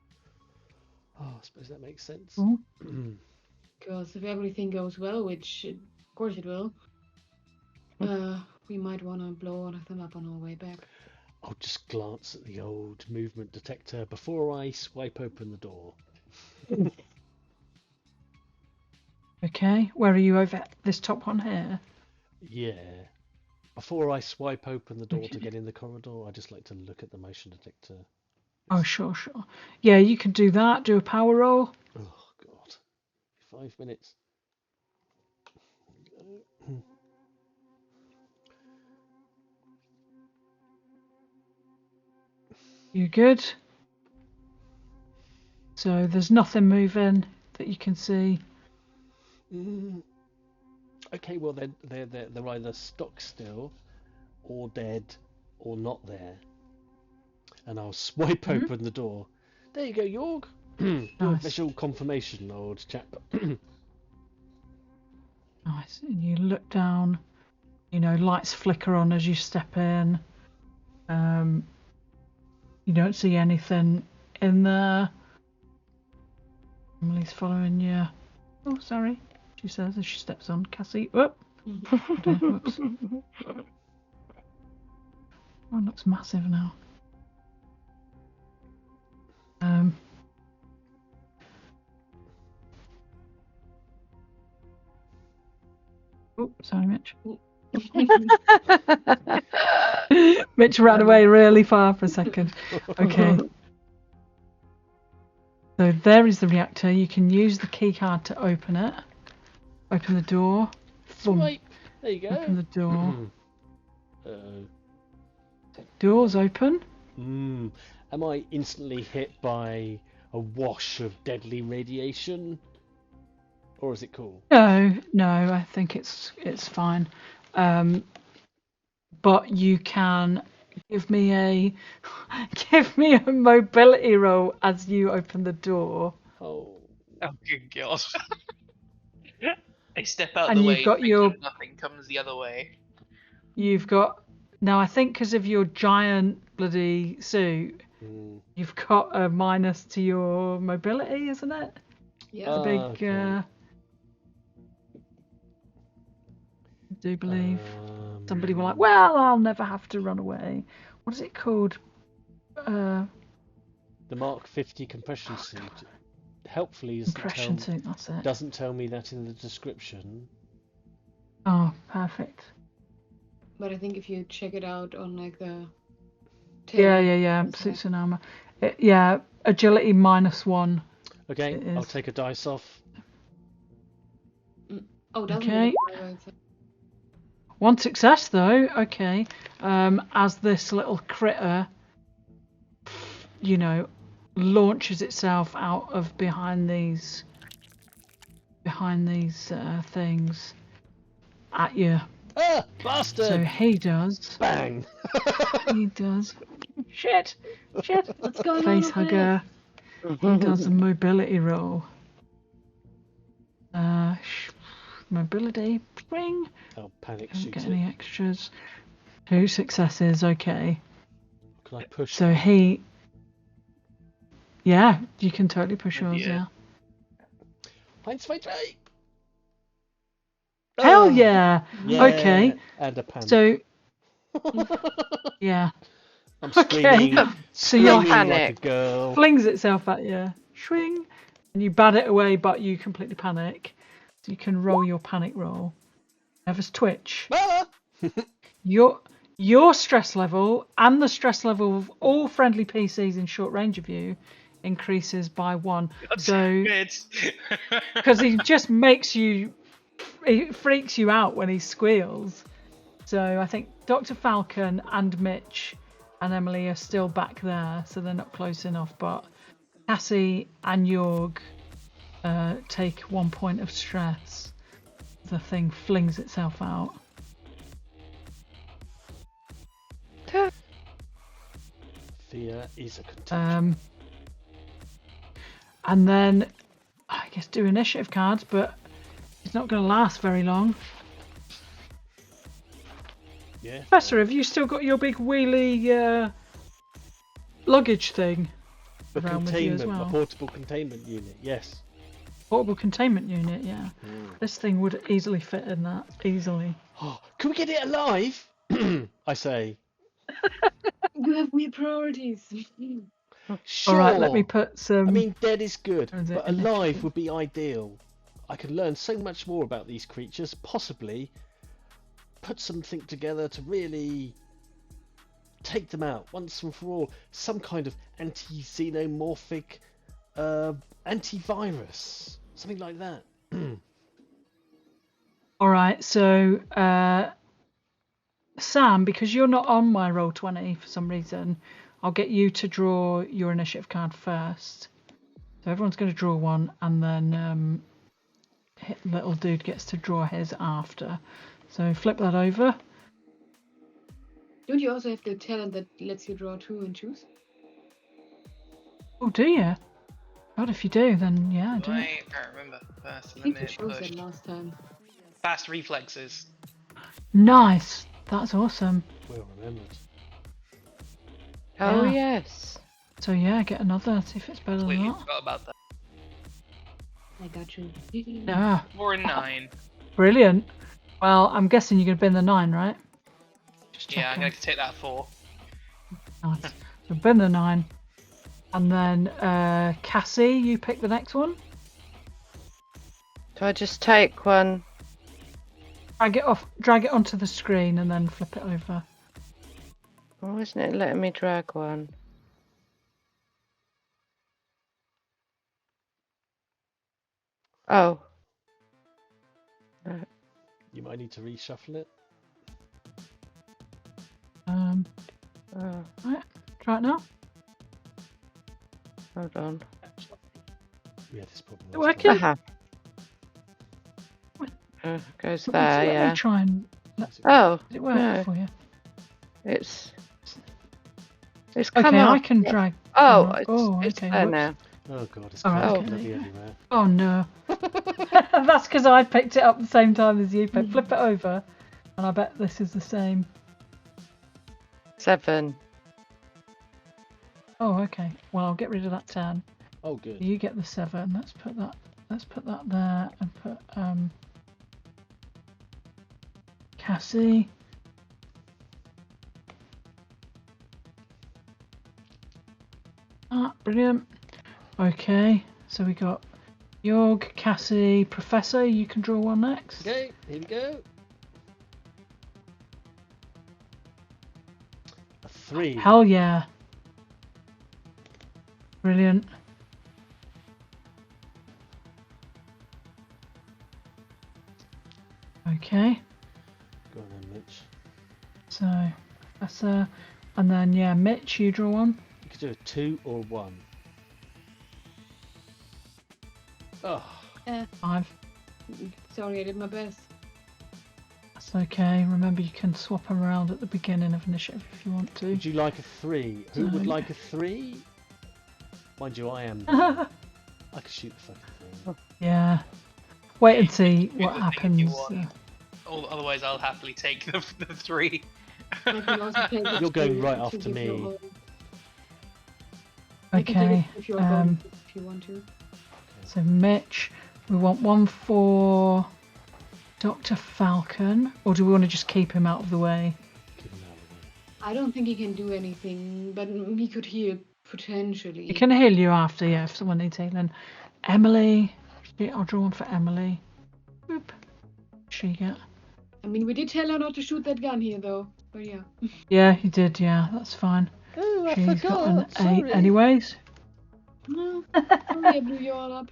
Oh, I suppose that makes sense. Because if everything goes well, which of course it will, we might want to blow one of them up on our way back. I'll just glance at the old movement detector before I swipe open the door. Okay, where are you over this top one here? Yeah. Before I swipe open the door to get in the corridor, I just like to look at the motion detector. Oh, sure. Yeah, you can do that. Do a power roll. Oh, God. 5 minutes. You good? So there's nothing moving that you can see. Okay, well they're either stuck still, or dead, or not there. And I'll swipe open the door. There you go, York. Your visual confirmation, old chap. Nice. And you look down. Lights flicker on as you step in. You don't see anything in there. Emily's following you. Oh, sorry, she says as she steps on. Cassie, whoop. Whoops. Oh, it looks massive now. Oh, sorry, Mitch. Mitch ran away really far for a second. Okay. So there is the reactor. You can use the key card to open it. Open the door. Right. There you go. Open the door. Door's open. Am I instantly hit by a wash of deadly radiation? Or is it cool? No, I think it's fine. But you can give me a mobility roll as you open the door. Oh good God. I step out and the you've way, got your nothing comes the other way. You've got now. I think because of your giant bloody suit, you've got a minus to your mobility, isn't it? Yeah. It's a big. Okay. I do believe somebody were like, "Well, I'll never have to run away." What is it called? The Mark 50 compression suit. Helpfully doesn't tell me that in the description. Oh, perfect. But I think if you check it out on the yeah, suits and armor. Agility -1. Okay, I'll take a dice off. Oh, doesn't okay. It? One success though. Okay. As this little critter, launches itself out of behind these things at you. Ah, bastard! So he does. Bang! He does. Shit! What's going Face on? hugger. He does a mobility roll. Mobility. Swing. I'll panic Don't shoot get it. any extras. 2 successes. Okay. Can I push? So he. Yeah, you can totally push yours. Yeah. Mine's my tray. Hell yeah. Yeah. Okay. And a panic. So. Yeah. I'm screaming. Okay. So your Screaming like a girl. flings itself at you. Swing. And you bat it away, but you completely panic. So you can roll your panic roll. Nervous twitch. Ah! Your stress level and the stress level of all friendly PCs in short range of you increases by 1. So because he just he freaks you out when he squeals. So I think Dr. Falcon and Mitch and Emily are still back there, so they're not close enough. But Cassie and Jorg take 1 point of stress. The thing flings itself out. Fear is a contagion. And then I guess do initiative cards, but it's not going to last very long. Yeah. Professor, have you still got your big wheelie luggage thing around with you as well? A portable containment unit, yes. Portable containment unit, yeah. This thing would easily fit in that, easily. Oh, can we get it alive? I say. You have weird priorities. Sure. All right, let me put some. I mean, dead is good, Or is it but alive initiative? would be ideal. I could learn so much more about these creatures, possibly put something together to really take them out once and for all. Some kind of anti-xenomorphic antivirus, something like that. All right, so Sam, because you're not on my Roll20 for some reason, I'll get you to draw your initiative card first. So everyone's going to draw one, and then little dude gets to draw his after. So flip that over. Don't you also have the talent that lets you draw 2 and choose? Oh, do you? God, if you do, then yeah, do it. I can't remember. First I think you limit chose push. that last time. Fast reflexes. Nice. That's awesome. Well remembered. Oh, Yeah. yes. So yeah, get another. See if it's better than Completely that. forgot about that. I got you. Yeah. 4 and 9. Brilliant. Well, I'm guessing you're going to bin the 9, right? Just Yeah, I'm checking. going to take that 4. Nice. So bin the 9. And then Cassie, you pick the next one. Do I just take one? Drag it onto the screen and then flip it over. Why isn't it letting me drag one? Oh. You might need to reshuffle it. Right, try it now. Hold on. We had this problem. Is it last working? time. Goes Let there, me yeah. try and. Oh, Did it work no. for you? It's come Okay, up. I can drag. Oh, it's okay. there whoops. now. Oh god, it's All right, quite okay. bloody everywhere. Oh no. That's because I picked it up the same time as you picked. Flip it over, and I bet this is the same. 7. Oh, okay. Well, I'll get rid of that 10. Oh good. You get the 7. Let's put that there and put Cassie. Ah, brilliant. Okay, so we got Jorg, Cassie, Professor. You can draw one next. Okay, here we go. A 3. Hell yeah. Brilliant. Okay, Go on then, Mitch. so Professor, and then yeah, Mitch, you draw one. could do a 2 or 1. Oh. 5. Sorry, I did my best. That's okay. Remember, you can swap them around at the beginning of initiative if you want to. Would you like a 3? Who would like a 3? Mind you, I am. I could shoot the fucking thing. Yeah. Wait and see what happens. Otherwise, I'll happily take the 3. You're going right after me. Okay. If you want to. So Mitch, we want one for Dr. Falcon, or do we want to just keep him out of the way? Keep him out of the way. I don't think he can do anything, but he could heal potentially. He can heal you after, yeah, if someone needs healing. Emily, I'll draw one for Emily. Boop. She get. I mean, we did tell her not to shoot that gun here, though. But yeah. Yeah, you did. Yeah, that's fine. Oh, I She's forgot. got an 8 anyways. No, sorry, I blew you all up.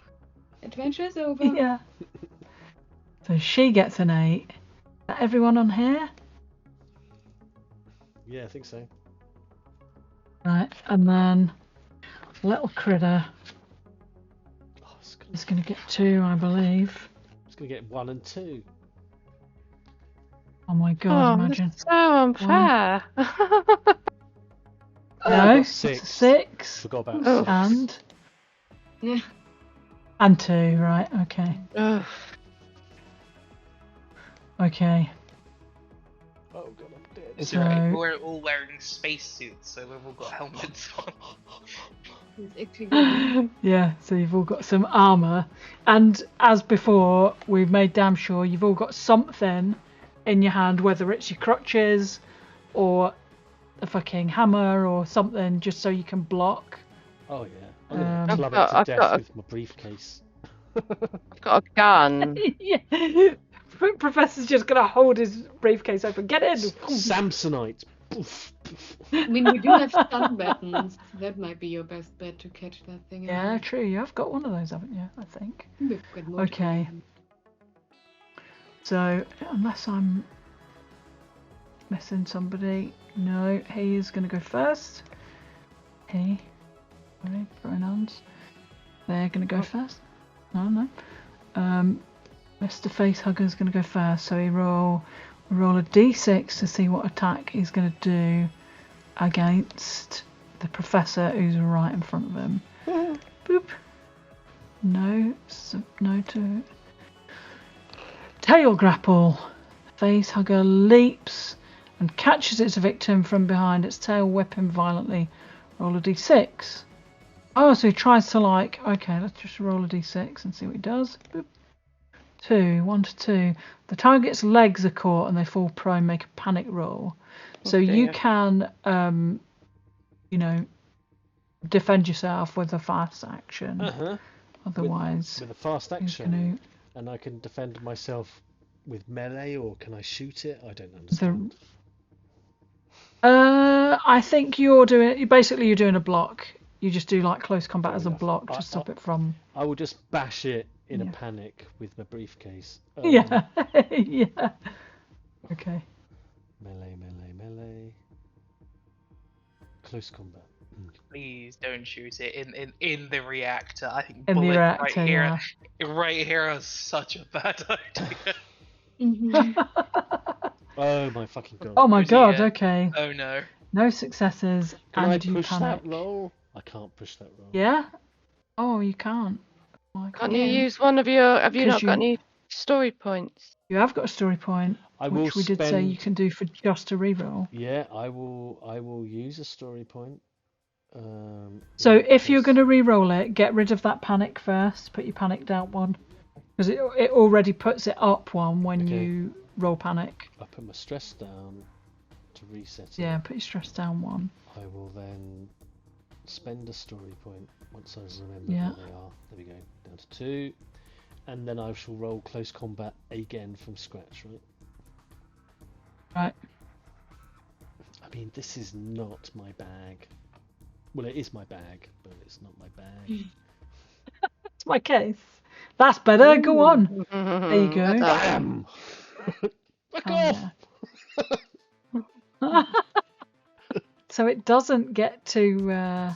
Adventure's over. Yeah. So she gets an 8. Is that everyone on here? Yeah, I think so. Right, and then little critter Oh, is going to get 2, I believe. It's going to get 1 and 2. Oh my god, imagine. That's so unfair. No, I've got it's a 6. Forgot about Oh. 6. And 2, right, okay. Ugh. Okay. Oh god, I'm dead. It's So- alright. We're all wearing spacesuits, so we've all got helmets on. It's actually good. Yeah, so you've all got some armour. And as before, we've made damn sure you've all got something in your hand, whether it's your crutches or a fucking hammer or something, just so you can block. Oh yeah. I'm going to Um, club I've it got- to I've death got a- with my briefcase. I've got a gun. Yeah. Professor's just going to hold his briefcase open. Get in! Samsonite. Poof, poof. I mean, we do have stun buttons. That might be your best bet to catch that thing. Yeah, true. You have got one of those, haven't you? I think. We've got more to Okay. go. So, unless I'm missing somebody, no, he is going to go first. He, sorry, pronouns. They're going to go first. No. Mr. Facehugger's going to go first. So we roll a d6 to see what attack he's going to do against the professor who's right in front of him. Boop. No, no to tail grapple. Facehugger leaps and catches its victim from behind, its tail whipping violently. Roll a d6. Oh, so he tries to okay, let's just roll a d6 and see what he does. Boop. 2, 1 to 2. The target's legs are caught and they fall prone, make a panic roll. So you can, defend yourself with a fast action. Otherwise, with a fast action, and I can defend myself with melee, or can I shoot it? I don't understand. I think you're doing a block. You just do close combat as a block to stop it from. I will just bash it in a panic with my briefcase. Yeah. Yeah. Okay. Melee. Close combat. Please don't shoot it in the reactor. I think In the bullets reactor, right here are such a bad idea. Mhm. Oh my fucking god. Oh my Who's god. here? Okay. Oh no. No successes, Can and I you push panic. that roll? I can't push that roll. Yeah. Oh, you can't. Why Can't you use one of your? Have you 'Cause not got any story points? You have got a story point, I will which we did say spend- you can do for just a reroll. Yeah, I will use a story point. So if you're going to re-roll it, get rid of that panic first. Put your panic down one, because it already puts it up one when you roll panic. I put my stress down to reset it. Yeah, put your stress down one. I will then spend a story point once I remember Yeah. where they are. There we go, down to 2, and then I shall roll close combat again from scratch. Right. I mean, this is not my bag. Well, it is my bag, but it's not my bag. That's my case. That's better. Go on. There you go. Bam! Fuck off! So it doesn't get to.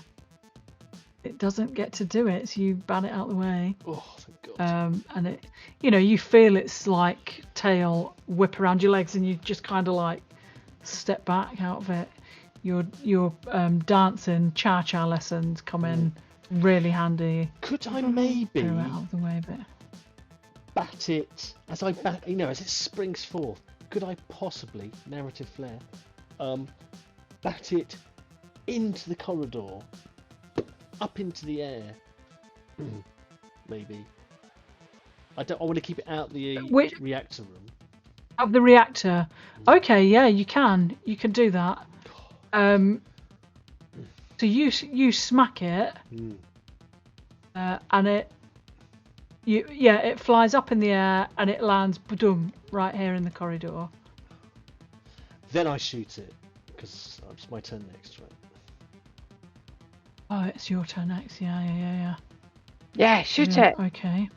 It doesn't get to do it. So you ban it out of the way. Oh, thank God. And it, you feel its like tail whip around your legs, and you just kind of like step back out of it. Your dancing cha-cha lessons come in really handy. Could I maybe go out of the way a bit? Bat it as as it springs forth? Could I possibly, narrative flair, bat it into the corridor, up into the air? Maybe. I want to keep it out the reactor room. Of the reactor. Okay, yeah, you can do that. So you smack it, and it flies up in the air and it lands right here in the corridor. Then I shoot it because it's my turn next, right? Oh, it's your turn next. Yeah. Yeah, shoot it. Okay.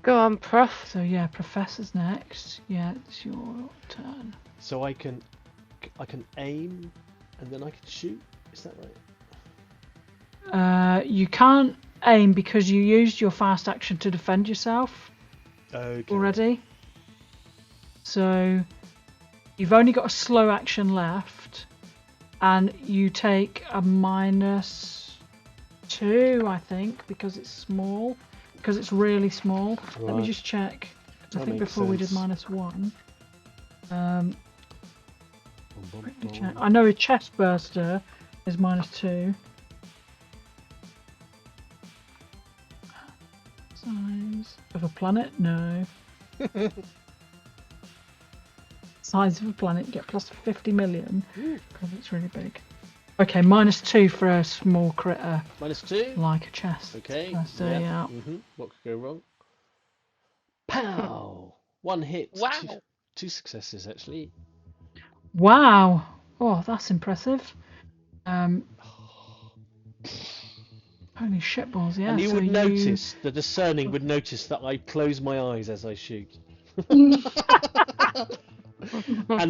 Go on, Prof. So yeah, Professor's next. Yeah, it's your turn. So I can aim and then I can shoot. Is that right? You can't aim because you used your fast action to defend yourself. Okay. Already. So you've only got a slow action left, and you take a -2, I think, because it's small. Because it's really small. Right. Let me just check. I think before we did -1. Check. I know a chest burster is -2. Size of a planet? No. Size of a planet, you get plus 50 million. Because it's really big. Okay, -2 for a small critter. -2? Like a chest. Okay. Yeah. What could go wrong? Pow! 1 hit. Wow. Two successes, actually. Wow. Oh, that's impressive. Holy shitballs, yeah. And you would notice, the discerning would notice that I close my eyes as I shoot. and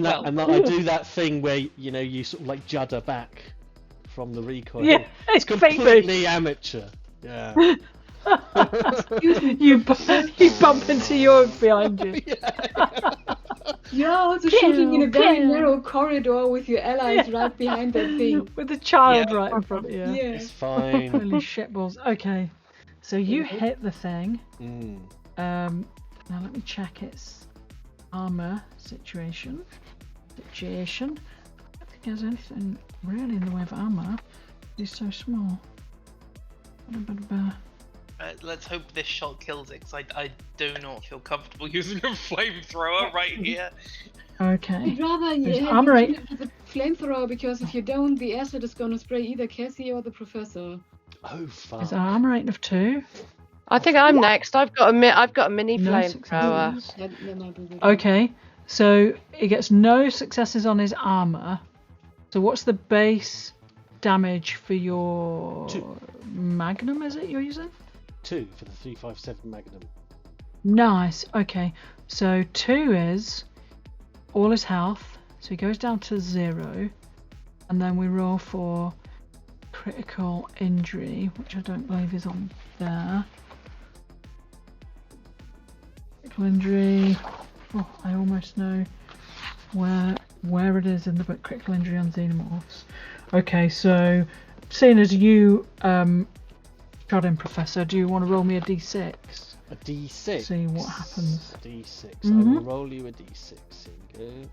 that I do that thing where you sort of like judder back from the recoil. Yeah, it's completely amateur. Yeah. you bump into York behind you. You're also shooting in a very narrow corridor with your allies right behind that thing. With the child right in front of you. Yeah. It's fine. Holy shitballs. Okay, so you hit the thing. Now let me check its armor situation. I don't think there's anything really in the way of armor. It's so small. Let's hope this shot kills it, because I do not feel comfortable using a flamethrower right here. Okay. I'd rather you have a flamethrower, because if you don't, the acid is going to spray either Cassie or the Professor. Oh, fuck. Is our armor rating of 2? I think I'm next. I've got a mini flamethrower. Okay, so he gets no successes on his armor. So what's the base damage for your 2. Magnum? Is it you're using? 2 for the 357 Magnum. Nice. Okay, so 2 is all his health, so he goes down to 0, and then we roll for critical injury, which I don't believe is on there. Critical injury. Oh, I almost know where it is in the book. Critical injury on Xenomorphs. Okay, so seeing as you shot him, Professor, do you want to roll me a d6? A d6? See what happens. D6. I will roll you a d6. Here you go.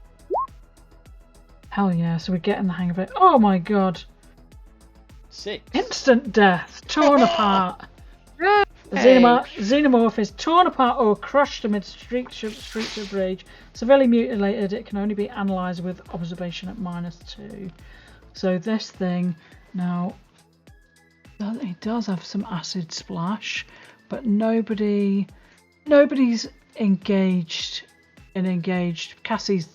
Hell yeah, so we're getting the hang of it. Oh my god. 6. Instant death. Torn apart. The Xenomorph is torn apart or crushed amid streaks of rage. Severely mutilated, it can only be analysed with observation at -2. So this thing, now, it does have some acid splash, but nobody's engaged. Cassie's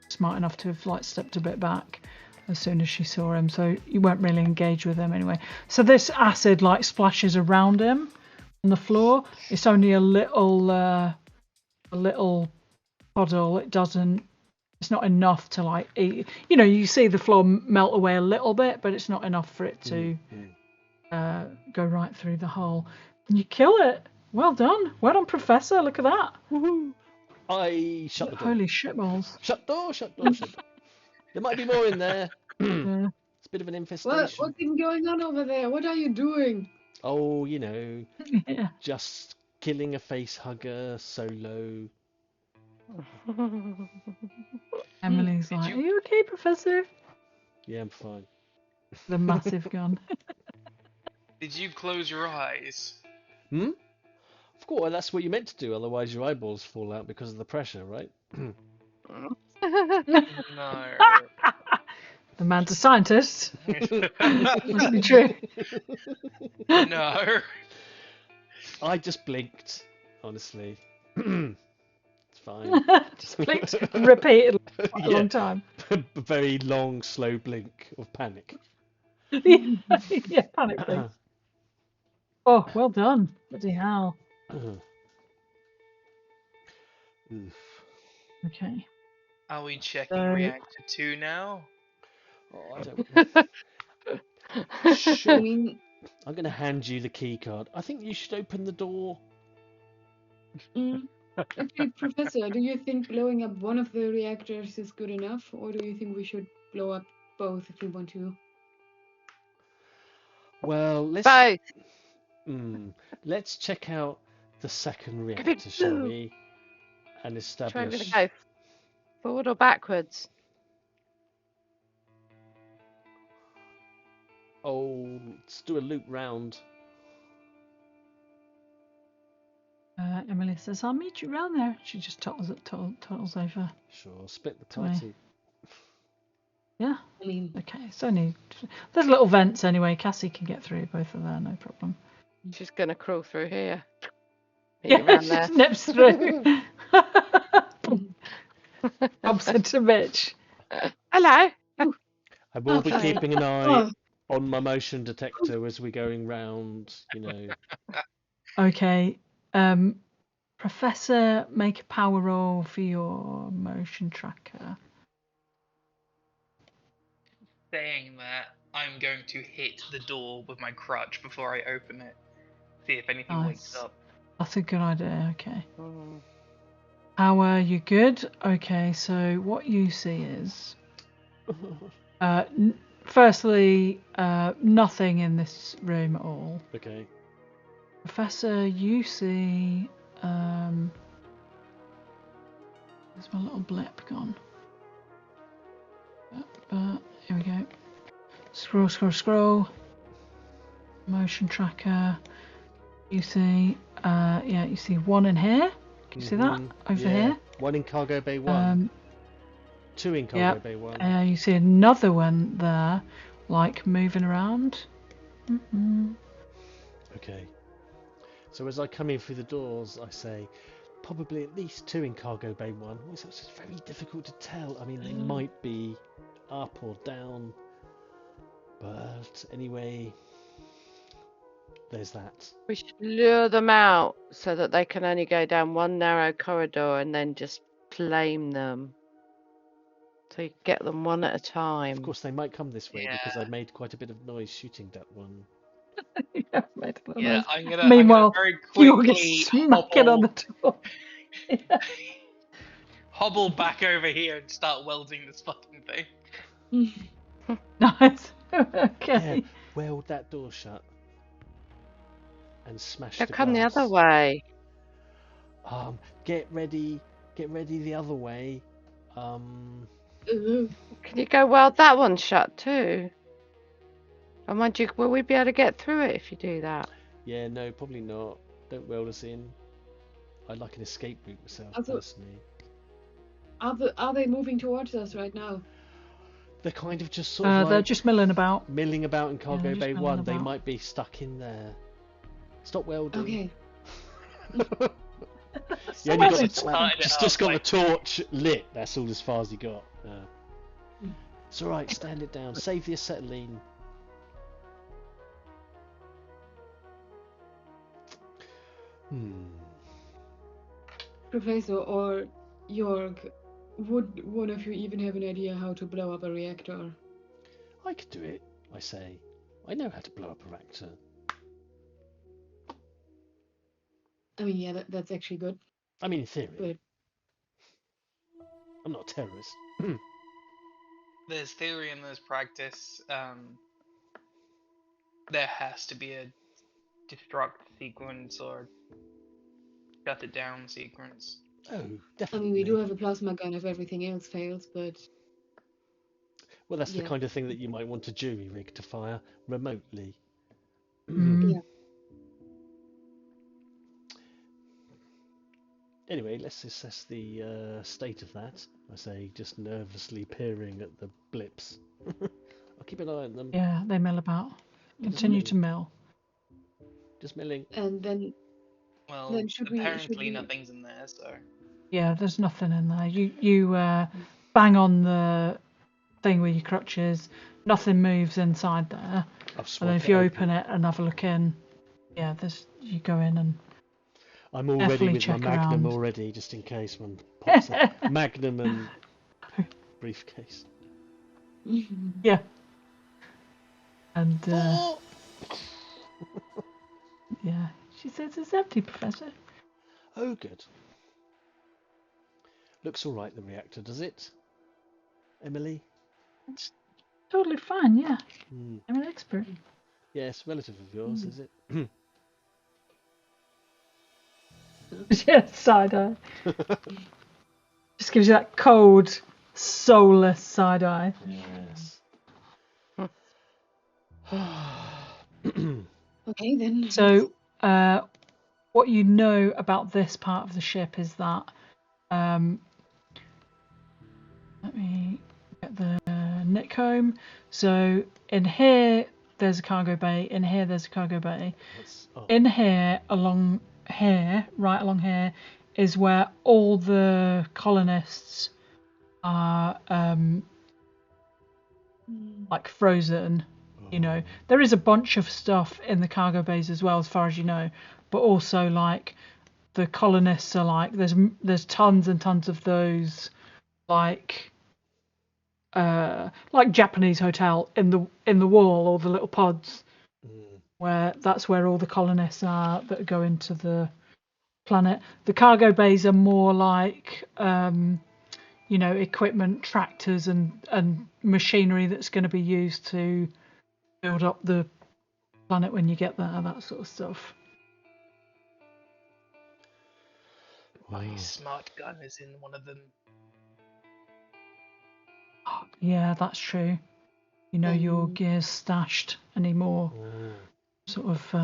smart enough to have stepped a bit back as soon as she saw him, so you weren't really engaged with him anyway. So this acid splashes around him on the floor. It's only a little puddle. It doesn't It's not enough to like eat. You know, you see the floor melt away a little bit, but it's not enough for it to go right through the hole. And you kill it. Well done. Well done, Professor. Look at that. Woohoo! I shut the door. Holy shitballs. Shut door. There might be more in there. Yeah. It's a bit of an infestation. What's been going on over there? What are you doing? Oh, you know, Yeah. just killing a face hugger solo. Emily's like, are you okay, Professor? Yeah, I'm fine. The massive gun. Did you close your eyes? Of course, that's what you meant to do. Otherwise, your eyeballs fall out because of the pressure, right? No. The man's a scientist. Must be true. No. I just blinked, honestly. It's fine. Just blinked repeatedly for a long time. A very long, slow blink of panic. Yeah, panic blink. Oh, well done. Bloody hell. Oof. Okay. Are we checking reactor 2 now? Oh, I don't. Sure. I mean, I'm going to hand you the key card. I think you should open the door. okay, Professor, do you think blowing up one of the reactors is good enough, or do you think we should blow up both if we want to? Well, let's check out the second reactor, shall we? And establish. Try to go forward or backwards? Oh, let's do a loop round. Emily says, I'll meet you round there. She just toddles over. Sure, split the party. Yeah. I mean, okay, it's only... There's little vents anyway. Cassie can get through both of there, no problem. She's going to crawl through here. Yeah, she just nips through. Bumps into Mitch. Hello. I will be keeping an eye on my motion detector as we're going round, you know. Okay. Professor, make a power roll for your motion tracker. Saying that, I'm going to hit the door with my crutch before I open it. See if anything wakes up. That's a good idea, okay. Power, you good? Okay, so what you see is... firstly, nothing in this room at all. Okay. Professor, you see... where's my little blip gone? Here we go. Scroll. Motion tracker. You see, you see one in here. Can you see that over here? One in cargo bay 1. 2 in cargo bay 1. You see another one there, like moving around. Okay. So as I come in through the doors, I say, probably at least 2 in cargo bay 1. It's just very difficult to tell. I mean, they might be up or down, but anyway, there's that. We should lure them out so that they can only go down one narrow corridor and then just flame them. So you get them one at a time. Of course, they might come this way because I made quite a bit of noise shooting that one. I'm gonna. Meanwhile, very you get quickly smacking on the door. hobble back over here and start welding this fucking thing. Nice. Okay. Yeah, weld that door shut and smash They'll the come glass. the other way. Get ready the other way. Can you go weld that one shut too? And mind you, will we be able to get through it if you do that? Yeah, no, probably not. Don't weld us in. I'd like an escape route myself, personally. Are they moving towards us right now? They're kind of just sort of they're just milling about. Milling about in cargo bay 1. About. They might be stuck in there. Stop welding. Okay. You only got just got the torch lit. That's all as far as you got. It's alright, stand it down. Save the acetylene. Professor or Jorg, Would one of you even have an idea how to blow up a reactor? I could do it, I say. I know how to blow up a reactor. I mean, yeah, that's actually good. I mean, in theory. But... I'm not a terrorist. There's theory and there's practice. There has to be a destruct sequence or shut it down sequence. Oh, definitely. I mean, we do have a plasma gun if everything else fails, but... Well, that's the kind of thing that you might want a jury rig to fire remotely. Yeah. Anyway, let's assess the state of that. I say, just nervously peering at the blips. I'll keep an eye on them. Yeah, they mill about. Continue to mill. Just milling. And then... Well, then apparently nothing's in there, so... Yeah, there's nothing in there. You bang on the thing with your crutches. Nothing moves inside there. And then if you open it and have a look in, yeah, you go in and I'm all ready with my Magnum already, just in case one pops up. Magnum and briefcase. Yeah. And yeah, she says it's empty, Professor. Oh, good. Looks all right, the reactor, does it? Emily? It's totally fine, yeah. I'm an expert. Yes, relative of yours, is it? Yeah, side eye. Just gives you that cold, soulless side eye. Yes. Okay, then. So, what you know about this part of the ship is that, let me get the Nick home. So, in here, there's a cargo bay. In here, there's a cargo bay. In here, right along here, is where all the colonists are, like frozen. You know, there is a bunch of stuff in the cargo bays as well, as far as you know, but also like the colonists are like there's tons and tons of those like Japanese hotel in the wall, or the little pods where that's where all the colonists are that go into the planet. The cargo bays are more like you know, equipment, tractors and machinery that's going to be used to build up the planet when you get there, that sort of stuff. My smart gun is in one of them. Yeah, that's true. You know, your gear's stashed anymore. Sort of,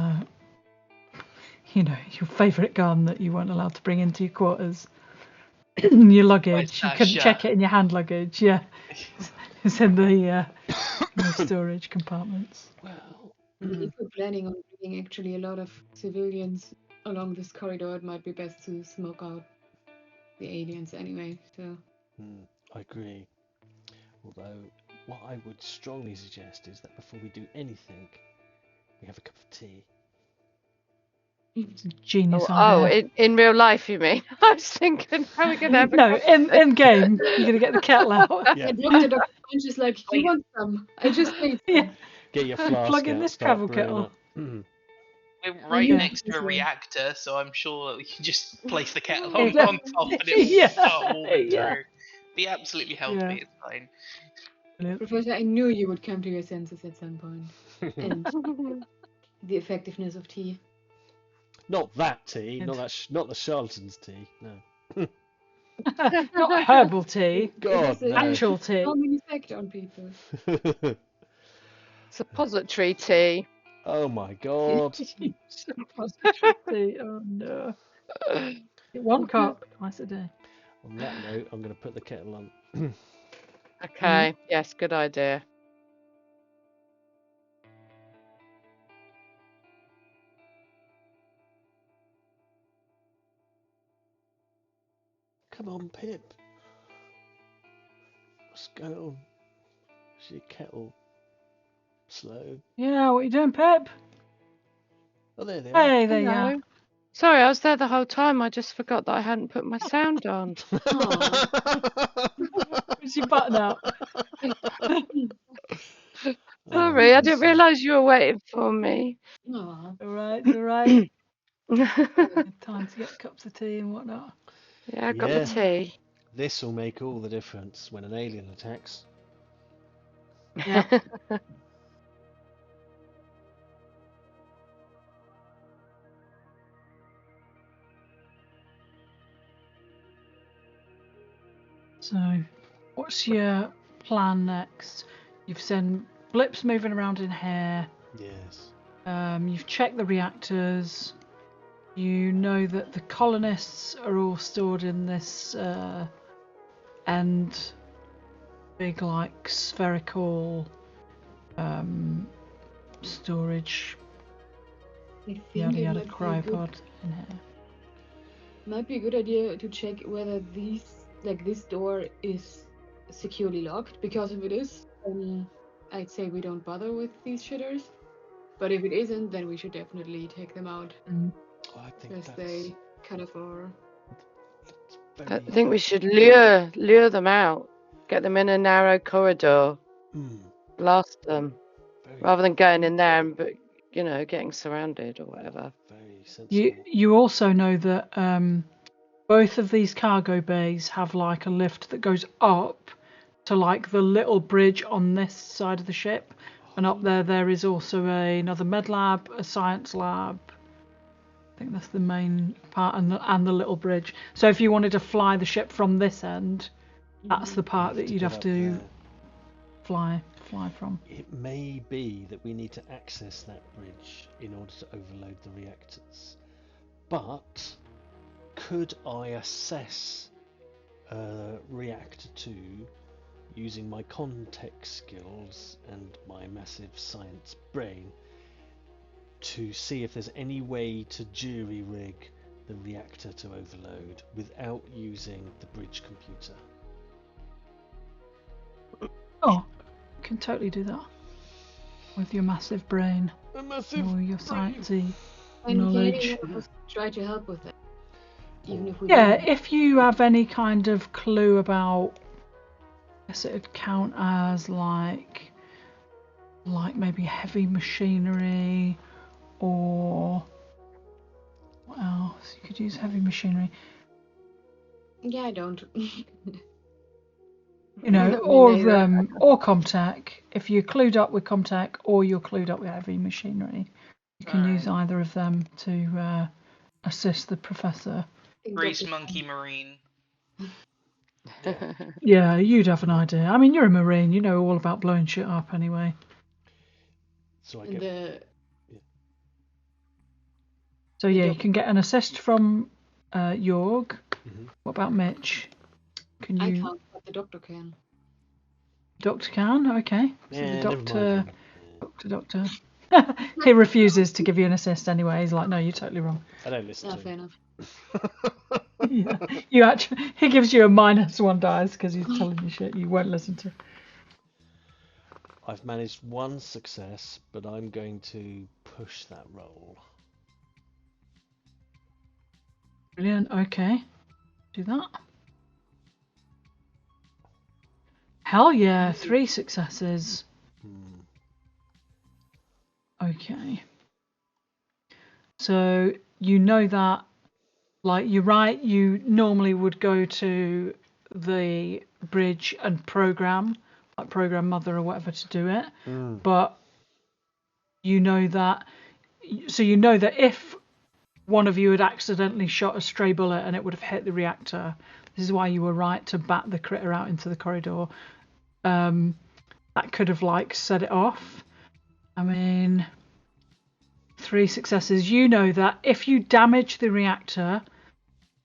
you know, your favourite gun that you weren't allowed to bring into your quarters. Your luggage. You couldn't check it in your hand luggage. Yeah. It's in the storage compartments. Well, if you're planning on bringing actually a lot of civilians along this corridor, it might be best to smoke out the aliens anyway. So. I agree. Although, what I would strongly suggest is that before we do anything, we have a cup of tea. It's a genius idea. In real life, you mean? I was thinking, how are we going to have a No, in game, you're going to get the kettle out. Yeah. Dr. Punch is like, you want some? I just need some. Yeah. Get your flask Plug in out, this start travel brewing kettle. up. We're right next to a reactor, so I'm sure that we can just place the kettle on top and it will start warming through. Be absolutely healthy, it's fine. Professor, I knew you would come to your senses at some point. And the effectiveness of tea. Not that tea, not the charlatan's tea, no. Not herbal tea. God, no. Actual tea. Calming effect on people. Suppository tea. Oh my God. Suppository tea. Oh no. One cup twice a day. On that note, I'm going to put the kettle on. Okay. Yes, good idea. Come on, Pip. What's going on? Is your kettle slow? Yeah, what are you doing, Pip? Oh, there they Hey, are. there you are. Sorry, I was there the whole time. I just forgot that I hadn't put my sound on. Where's your button out? Sorry, I didn't realise you were waiting for me. All right. Time to get cups of tea and whatnot. Yeah, I got the tea. This will make all the difference when an alien attacks. Yeah. So, what's your plan next? You've seen blips moving around in here. Yes. You've checked the reactors. You know that the colonists are all stored in this end big, like, spherical storage. Yada cryopod in here. Might be a good idea to check whether this door is securely locked, because if it is, I'd say we don't bother with these shitters. But if it isn't, then we should definitely take them out. I think because they kind of are. I think we should lure them out, get them in a narrow corridor, blast them, rather than going in there and getting surrounded or whatever. Very sensible. You also know that both of these cargo bays have like a lift that goes up to like the little bridge on this side of the ship, and up there is also another med lab, a science lab. I think that's the main part, and the little bridge. So if you wanted to fly the ship from this end, that's the part that you'd have to fly from. It may be that we need to access that bridge in order to overload the reactors. But could I assess reactor 2 using my context skills and my massive science brain to see if there's any way to jury rig the reactor to overload without using the bridge computer? Oh, you can totally do that with your massive brain or your sciencey knowledge. Try to help with it. Even if we if you have any kind of clue about, I guess it would count as like maybe heavy machinery, or what else? You could use heavy machinery. Yeah, I don't. Or Comtech. If you're clued up with Comtech or you're clued up with heavy machinery, you can use either of them to assist the professor. Grease Monkey Marine. Yeah, you'd have an idea. I mean, you're a Marine. You know all about blowing shit up anyway. So I get... So you can get an assist from Jorg. What about Mitch? Can you? I can't, but the doctor can. Doctor can? Okay. So the doctor. He refuses to give you an assist anyway. He's like, no, you're totally wrong. I don't listen to fair him. enough. He gives you a -1 dice because he's telling you shit you won't listen to. I've managed 1 success, but I'm going to push that roll. Brilliant. Okay. Do that. Hell yeah, 3 successes. Okay. So you know that, like, you're right, you normally would go to the bridge and program Mother or whatever to do it. But you know that if one of you had accidentally shot a stray bullet and it would have hit the reactor, this is why you were right to bat the critter out into the corridor. That could have like set it off. I mean, 3 successes. You know that if you damage the reactor,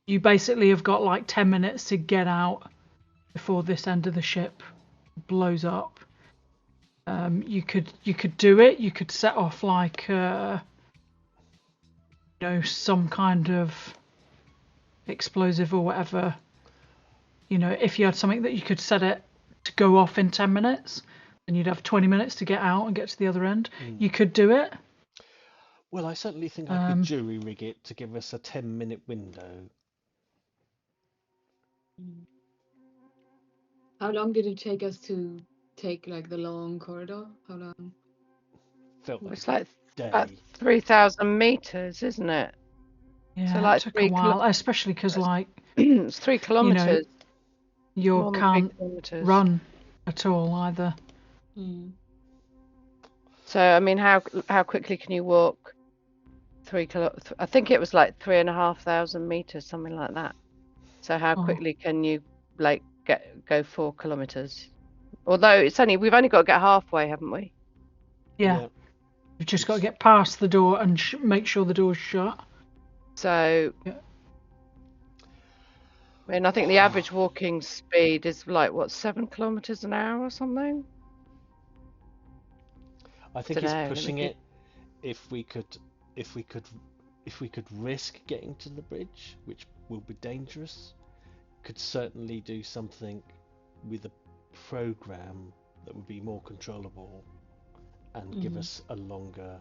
you basically have got like 10 minutes to get out before this end of the ship blows up. You could do it. You could set off like some kind of explosive or whatever. If you had something that you could set it to go off in 10 minutes, then you'd have 20 minutes to get out and get to the other end. You could do it. Well, I certainly think I could jury rig it to give us a 10-minute window. How long did it take us to take like the long corridor? How long? It's like about 3,000 meters, isn't it? Yeah, so like it took a while, especially because like it's 3 kilometers. You can't run at all either. So I mean, how quickly can you walk 3 kilometers? I think it was like 3,500 meters, something like that. So how quickly can you like go 4 kilometers? Although we've only got to get halfway, haven't we? Yeah. We've just got to get past the door and make sure the door's shut. So, I mean, I think the average walking speed is like 7 kilometers an hour or something. I think it's pushing it. If we could risk getting to the bridge, which will be dangerous, could certainly do something with a program that would be more controllable and give us a longer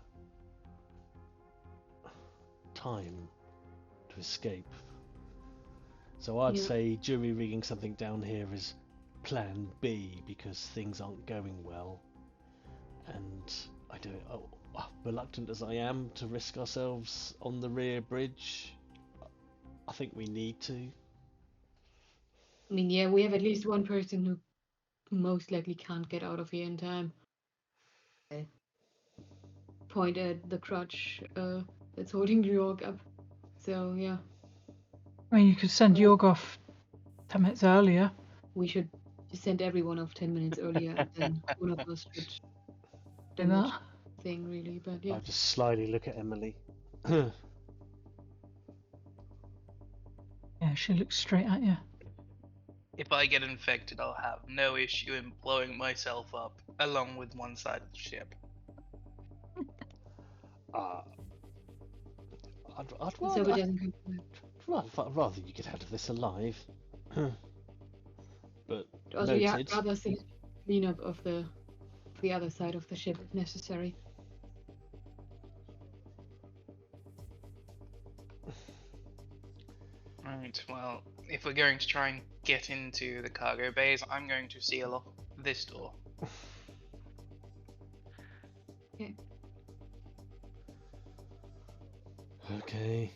time to escape. So I'd say jury rigging something down here is plan B, because things aren't going well, and I do it reluctant as I am to risk ourselves on the rear bridge. I think we need to. I mean, yeah, we have at least one person who most likely can't get out of here in time. Point at the crutch that's holding York up. So, yeah. I mean, you could send York off 10 minutes earlier. We should send everyone off 10 minutes earlier, and then one of us should do that thing, really. But yeah. I'll just slyly look at Emily. Yeah, she looks straight at you. If I get infected, I'll have no issue in blowing myself up along with one side of the ship. I'd rather you get out of this alive. But also, yeah, I'd rather see cleanup of the other side of the ship if necessary. Right, well, if we're going to try and get into the cargo bays, I'm going to seal off this door. Okay. Okay.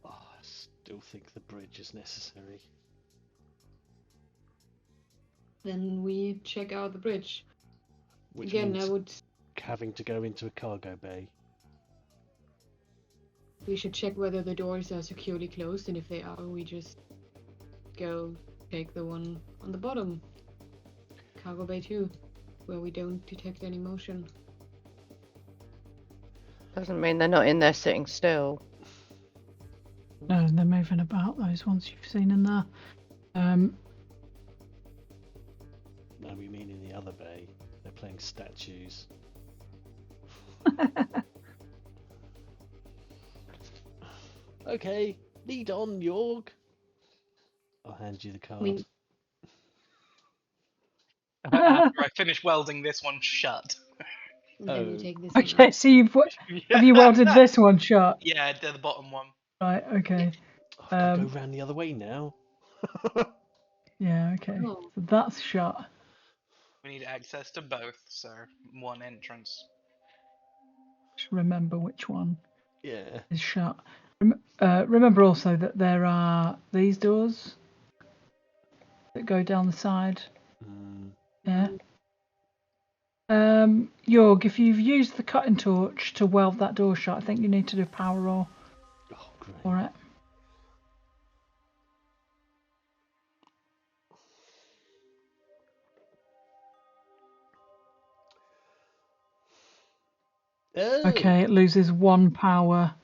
I still think the bridge is necessary. Then we check out the bridge. Which again, means I would having to go into a cargo bay. We should check whether the doors are securely closed, and if they are, we just go take the one on the bottom. Cargo bay 2, where we don't detect any motion. Doesn't mean they're not in there sitting still. No, they're moving about, those ones you've seen in there. No, we mean in the other bay. They're playing statues. Okay, lead on, York. I'll hand you the card. After I finish welding this one shut. Then we take this okay, so have you welded this one shut? Yeah, the bottom one. Right, okay. I've got to go round the other way now. Yeah, okay. So that's shut. We need access to both, so one entrance. Just remember which one is shut. Remember also that there are these doors that go down the side. Yeah. Jorg, if you've used the cutting torch to weld that door shut, I think you need to do power roll for it. Oh. Okay, it loses 1 power.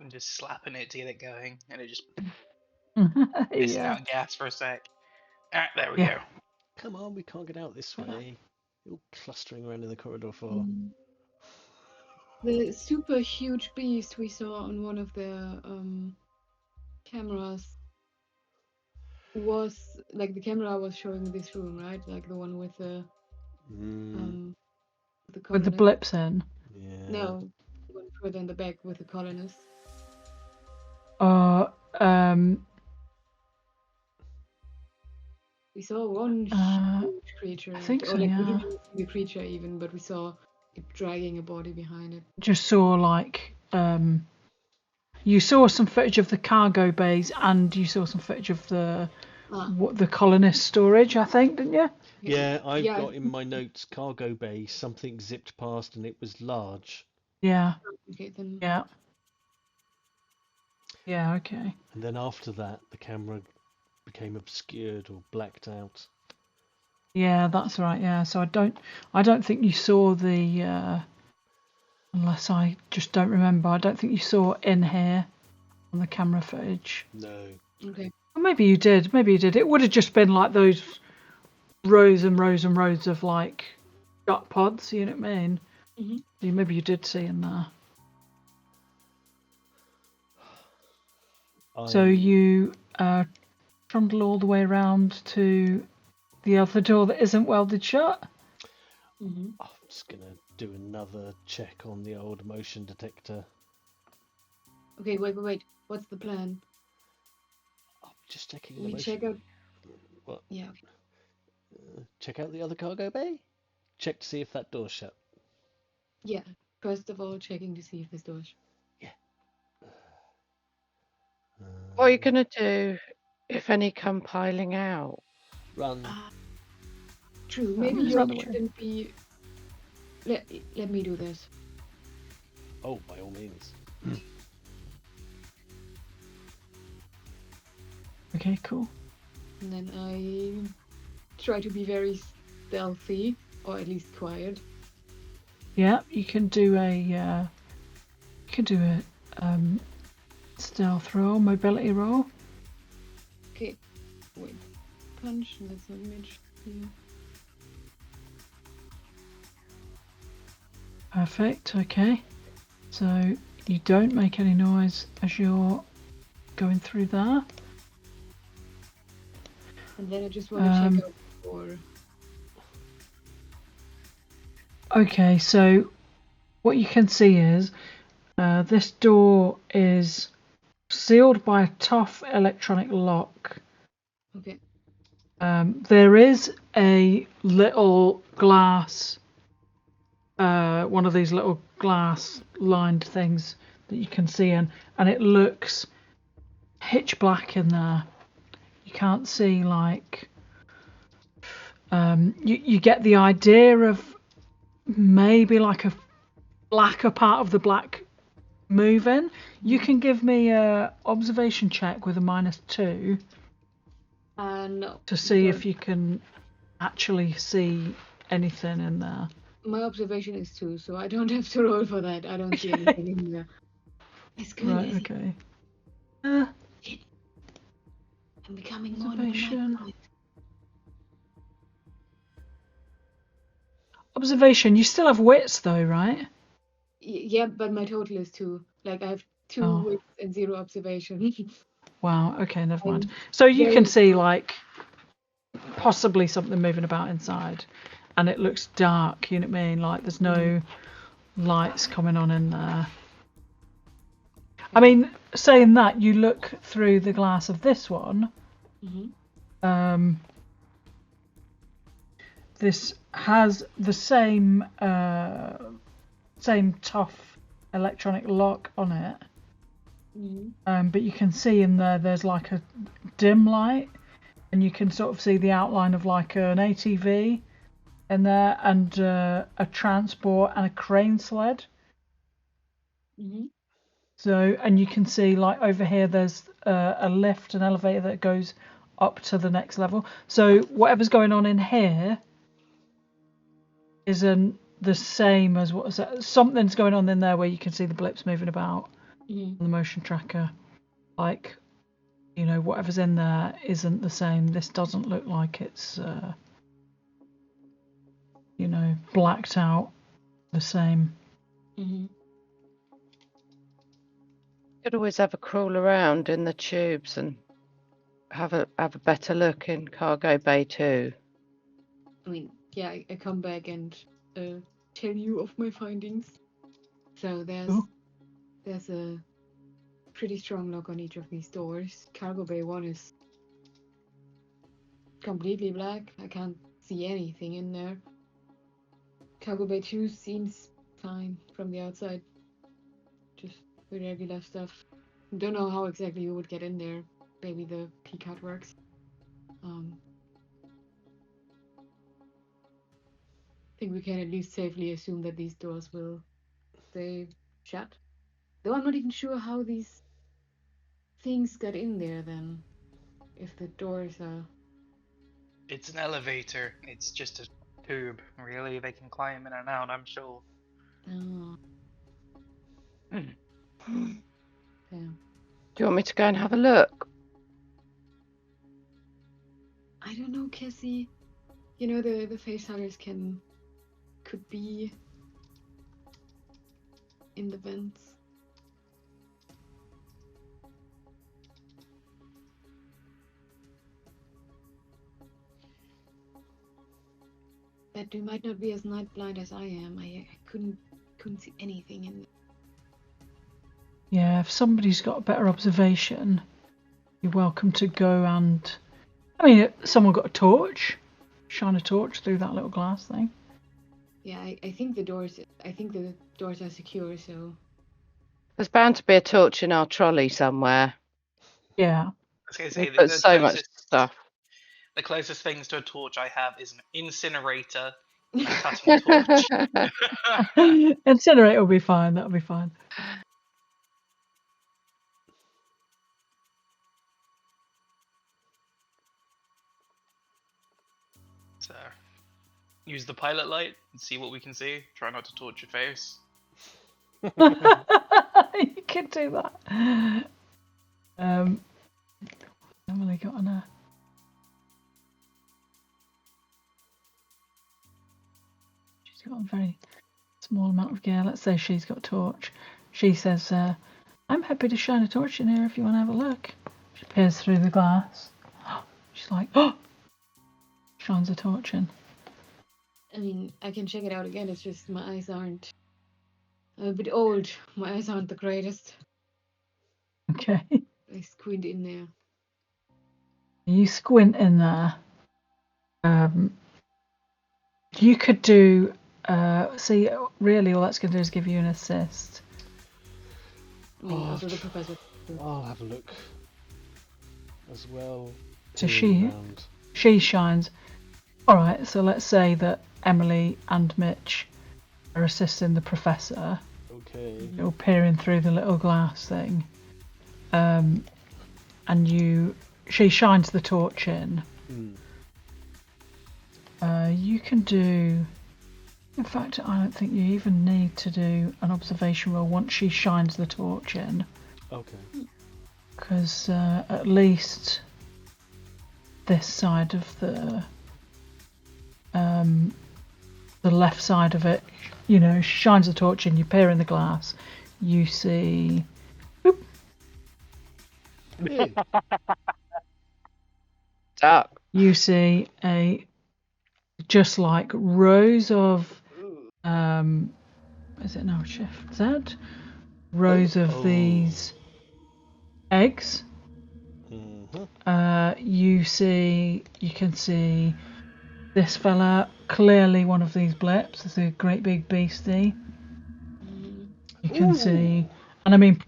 I'm just slapping it to get it going, and it just Yeah. missing out gas for a sec. Alright, there we go. Come on, we can't get out this way. You're clustering around in the corridor for. The super huge beast we saw on one of the cameras. was like the camera was showing this room, right? Like the one with the with the blips in. Yeah. No, one further in the back with the colonists. We saw one huge creature. I think so, We yeah. didn't see the creature even, but we saw it dragging a body behind it. Just saw like you saw some footage of the cargo bays and you saw some footage of the colonist storage, I think, didn't you? Yeah, I've got in my notes cargo bay, something zipped past and it was large. Yeah. Okay, then. Yeah. Yeah, okay. And then after that, the camera became obscured or blacked out. Yeah, that's right. Yeah, so I don't think you saw the unless I just don't remember. I don't think you saw in here on the camera footage. No. Okay. Or maybe you did. Maybe you did. It would have just been like those rows and rows and rows of like duck pods. You know what I mean? Mm-hmm. Maybe you did see in there. So you trundle all the way around to the other door that isn't welded shut. Mm-hmm. I'm just gonna do another check on the old motion detector. Okay, wait. What's the plan? I'm just checking the motion. Check out. What? Yeah. Okay. Check out the other cargo bay. Check to see if that door's shut. Yeah. First of all, checking to see if this door's shut. Yeah. What are you gonna do if any come piling out? Run. True. Maybe you shouldn't be. Let me do this. Oh, by all means. Okay, cool. And then I try to be very stealthy, or at least quiet. Yeah, you can do a stealth roll, mobility roll. Okay. Wait. Punch. That's not image. Yeah. Perfect. Okay. So you don't make any noise as you're going through there. And then I just want to check out the door. Okay, so what you can see is this door is sealed by a tough electronic lock. Okay. There is a little glass, one of these little glass lined things that you can see in, and it looks pitch black in there. You can't see like you get the idea of maybe like a blacker part of the black moving. You can give me a observation check with a -2 no, to see if you can actually see anything in there. My observation is 2, so I don't have to roll for that. I don't see anything in there. It's good. Right, okay. I'm becoming observation. Observation. You still have wits though, right? Yeah, but my total is 2. Like I have 2 wits and 0 observation. Wow. Okay, never mind. So you can see like possibly something moving about inside, and it looks dark. You know what I mean? Like there's no lights coming on in there. I mean, saying that, you look through the glass of this one. Mm-hmm. This has the same tough electronic lock on it. Mm-hmm. But you can see in there's like a dim light, and you can sort of see the outline of like an ATV in there, and a transport and a crane sled. Mm-hmm. So, and you can see like over here there's a lift, an elevator that goes up to the next level. So whatever's going on in here isn't the same as what was that? Something's going on in there where you can see the blips moving about on the motion tracker. Like, you know, whatever's in there isn't the same. This doesn't look like it's you know, blacked out the same. Mm-hmm. Could always have a crawl around in the tubes and have a better look in cargo bay too? I mean, yeah, I come back and tell you of my findings. So there's a pretty strong lock on each of these doors. Cargo bay 1 is completely black. I can't see anything in there. Cargo bay 2 seems fine from the outside. Just the regular stuff. Don't know how exactly you would get in there. Maybe the keycard works. I think we can at least safely assume that these doors will stay shut. Though I'm not even sure how these things got in there then. If the doors are... It's an elevator. It's just a tube. Really, they can climb in and out, I'm sure. Oh. Yeah. Do you want me to go and have a look? I don't know, Cassie. You know, the facehuggers could be in the vents. But you might not be as night blind as I am. I couldn't see anything in there. Yeah, if somebody's got a better observation, you're welcome to go and... I mean, someone got a torch. Shine a torch through that little glass thing. Yeah, I think the doors are secure, so... There's bound to be a torch in our trolley somewhere. Yeah. I was going to say, There's so much stuff. The closest things to a torch I have is an incinerator and a cutting torch. Incinerator will be fine, that'll be fine. So, use the pilot light and see what we can see. Try not to torch your face. You could do that. Emily got on a... She's got a very small amount of gear. Let's say she's got a torch. She says, I'm happy to shine a torch in here if you want to have a look. She peers through the glass. She's like, oh! Shines a torch in. I mean, I can check it out again. It's just my eyes aren't... I'm a bit old. My eyes aren't the greatest. Okay. I squint in there. You squint in there. You could do... see, really all that's going to do is give you an assist. Also the professor. I'll have a look as well. So she shines. Alright, so let's say that Emily and Mitch are assisting the professor. Okay. You're peering through the little glass thing. And she shines the torch in. You can do... In fact, I don't think you even need to do an observation roll once she shines the torch in. Okay. Because at least this side of the left side of it, you know, she shines the torch in, you peer in the glass, you see... Dark. You see just like rows of is it now Shift Z? Rows of these eggs. Mm-hmm. You can see this fella, clearly one of these blips. It's a great big beastie. You can see, and I mean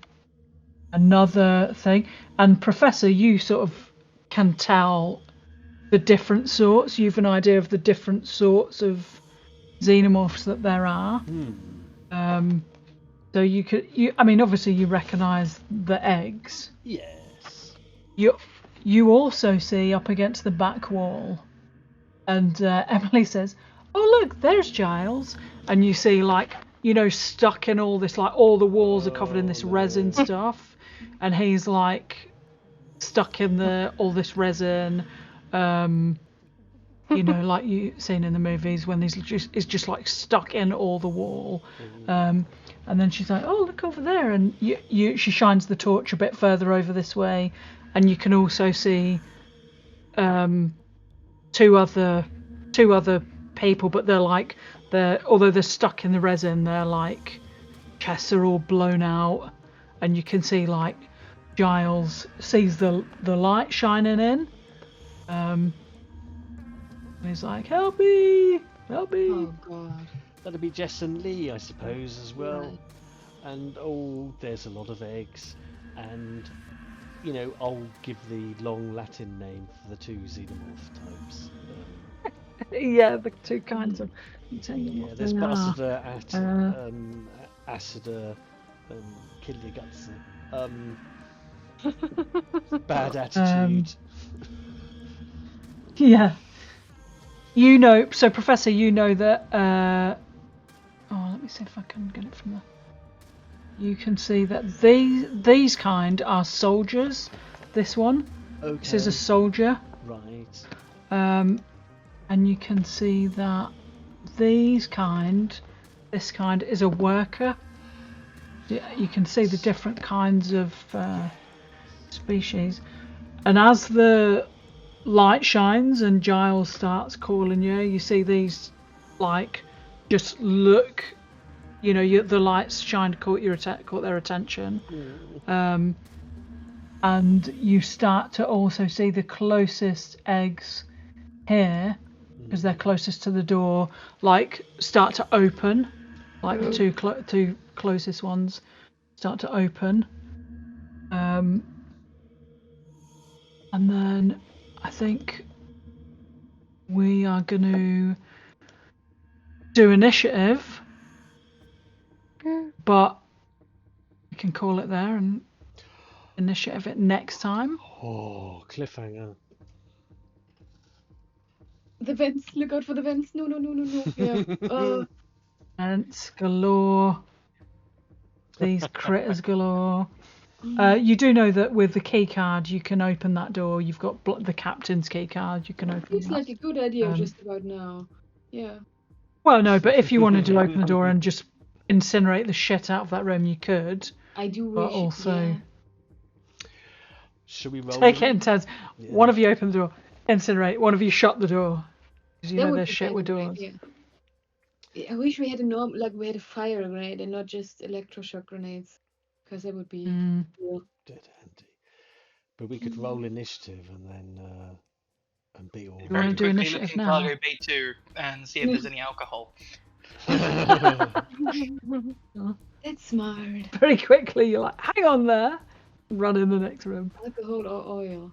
another thing. And Professor, you sort of can tell the different sorts. You've an idea of the different sorts of xenomorphs that there are. So I mean, obviously you recognise the eggs. Yes. You also see up against the back wall, and Emily says, "Oh look, there's Giles," and you see like, you know, stuck in all this, like all the walls are covered in this resin stuff, and he's like stuck in all this resin. You know, like you've seen in the movies when he's just like stuck in all the wall. And then she's like, "Oh, look over there," and she shines the torch a bit further over this way, and you can also see two other people, but although they're stuck in the resin, their like chests are all blown out, and you can see like Giles sees the light shining in, and he's like, "Help me! Help me!" Oh God. That'd be Jess and Lee, I suppose, as well. Right. And there's a lot of eggs, and I'll give the long Latin name for the two xenomorph types. Yeah, the two kinds of. Yeah, there's Basider, Acider, and Killigatsu. Bad attitude. Yeah. So Professor, that. Let me see if I can get it from there. You can see that these kind are soldiers. This one. Okay. This is a soldier. Right. And you can see that this kind is a worker. You can see the different kinds of species. And as the light shines and Giles starts calling you see these like just look. The lights shine to caught their attention. And you start to also see the closest eggs here, because they're closest to the door, like start to open, like the two closest ones start to open. And then I think we are going to do initiative. But we can call it there and initiative it next time. Oh, cliffhanger. The vents, look out for the vents. No. Yeah. Vents galore. These critters galore. You do know that with the key card you can open that door. You've got the captain's key card. You can open It's like a good idea just about now. Yeah. Well, no, but if you wanted to open the door and just incinerate the shit out of that room, you could. I do wish. But also, yeah. Should we roll? Take it in turns. Yeah. One of you open the door, incinerate. One of you shut the door. Because there's shit with doors. Yeah. I wish we had we had a fire grenade and not just electroshock grenades, because that would be cool. Dead handy. But we could roll initiative and then and be all. You want to do initiative look in now? Cargo Bay 2 and see if there's any alcohol. That's smart. Very quickly, you're like, hang on there. Run in the next room. Alcohol or oil?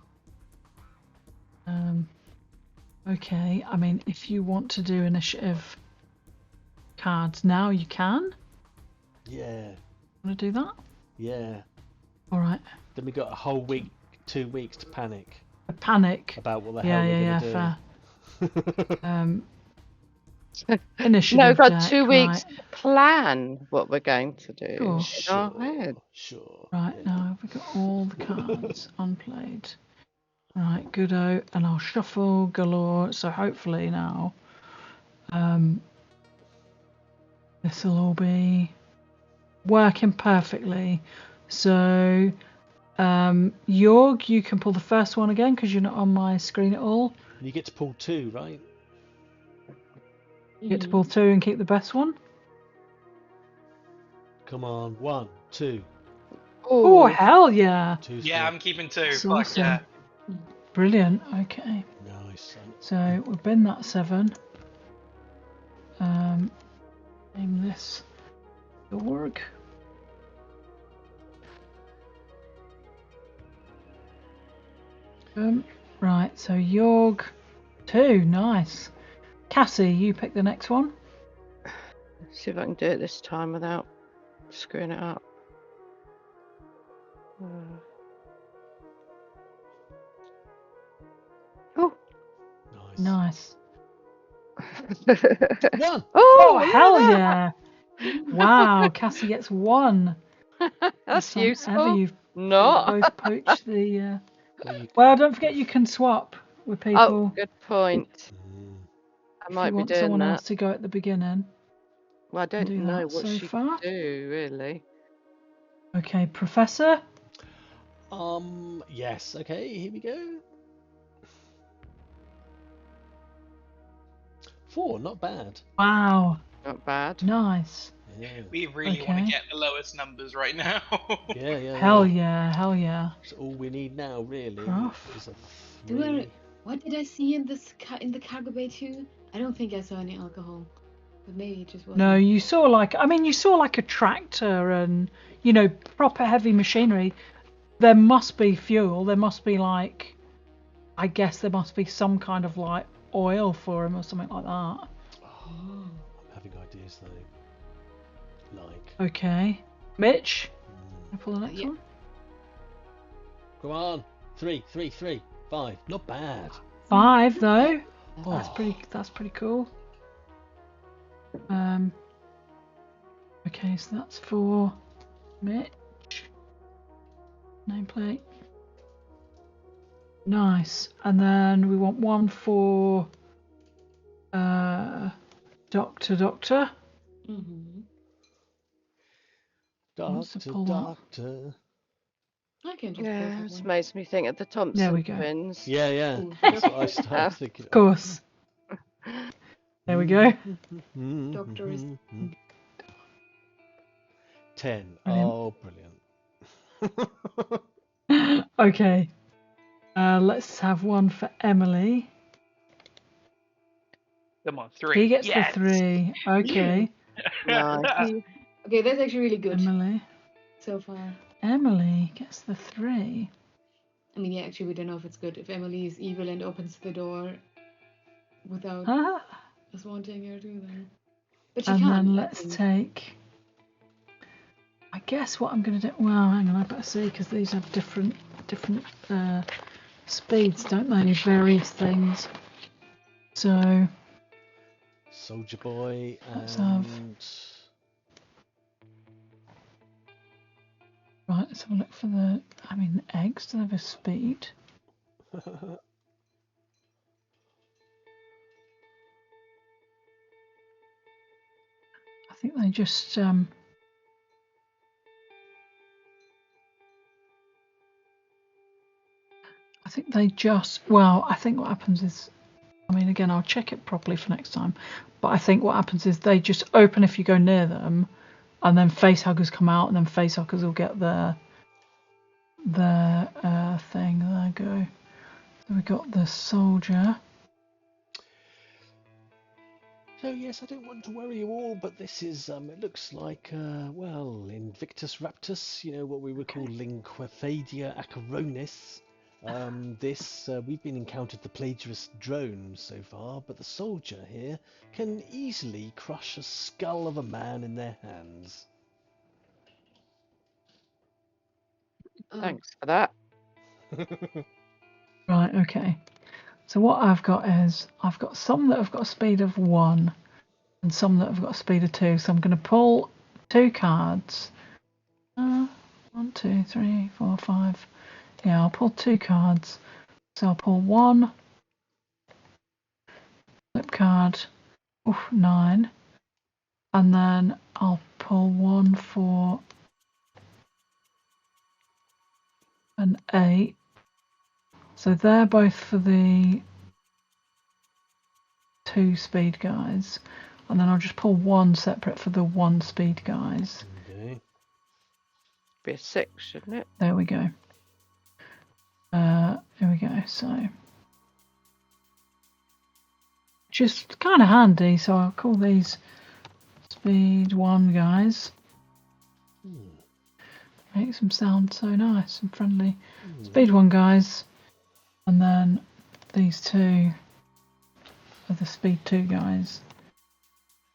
Okay, I mean, if you want to do initiative cards now, you can. Yeah. Want to do that? Yeah. All right. Then we got a whole week, 2 weeks to panic. Panic. About what the hell we're going to do. Fair. Initiative. No, we've got 2 weeks to plan what we're going to do. Sure. Right, now we've got all the cards unplayed. Right, goodo, and I'll shuffle galore. So hopefully now, this will all be working perfectly. So, Jorg, you can pull the first one again because you're not on my screen at all. You get to pull 2, right? You get to pull 2 and keep the best one. Come on, 1, 2. Oh, hell yeah! 2, yeah, I'm keeping 2. That's Fuck awesome. yeah. Brilliant. Okay. Nice. So we've been that 7. Name this Jorg. Right. So Jorg 2. Nice. Cassie, you pick the next one. See if I can do it this time without screwing it up. Oh. Nice. 1. Oh, hell yeah! Wow, Cassie gets 1. That's useful. You've not. both poached the. Well, don't forget you can swap with people. Oh, good point. I might be doing someone that. else to go at the beginning. Well, I don't know what so she far. can do, really. Okay, Professor. Yes. Okay, here we go. 4, not bad. Wow. Not bad. Nice. Yeah. We really want to get the lowest numbers right now. Yeah. Hell yeah. So all we need now, really, is a 3. What did I see in the cargo bay too? I don't think I saw any alcohol, but maybe it just wasn't. No, you saw like a tractor and proper heavy machinery. There must be fuel. There must be like, I guess there must be some kind of like oil for him or something like that. I'm having ideas though. Like. Okay, Mitch. Can I pull the next one? Come on, 3, 5. Not bad. 5 though. Oh. That's pretty cool. Okay, so that's for Mitch. Nameplate. Nice. And then we want one for Doctor. Mm-hmm. Doctor. I can just it makes me think of the Thompson there we go. twins. Yeah. That's what I started thinking. Of course. There we go. Doctor is 10. Brilliant. Oh, brilliant. Okay. Let's have one for Emily. Come on, 3. He gets the 3. Okay. Nice. Okay, that's actually really good Emily. so far. Emily gets the 3. I mean, yeah, actually, we don't know if it's good. If Emily is evil and opens the door without us wanting her to, then. But she and can't. then let's take. I guess what I'm going to do. Well, hang on, I better see because these have different speeds, don't they? Various things. So. Soldier Boy Let's and. Right, let's have a look for the. I mean, the eggs. Do they have a speed? I think they just. I think they just. Well, I think what happens is. I mean, again, I'll check it properly for next time. But I think what happens is they just open if you go near them, and then facehuggers come out, and then facehuggers will get their thing. There you go. So we got the soldier. So yes, I don't want to worry you all, but this is it looks like Invictus Raptus, what we would call Linquephadia Acheronis. We've been encountered the plagiarist drone so far, but the soldier here can easily crush a skull of a man in their hands. Thanks for that. Right, okay. So what I've got is I've got some that have got a speed of 1 and some that have got a speed of 2. So I'm going to pull 2 cards. 1, 2, 3, 4, 5. Yeah, I'll pull 2 cards. So I'll pull 1 flip card. 9. And then I'll pull 1 for an 8. So they're both for the 2 speed guys. And then I'll just pull 1 separate for the 1 speed guys. Okay. Be a 6, shouldn't it? There we go. Here we go. So just kind of handy. So I'll call these speed 1 guys. Makes them sound so nice and friendly. Speed 1 guys. And then these 2 are the speed 2 guys.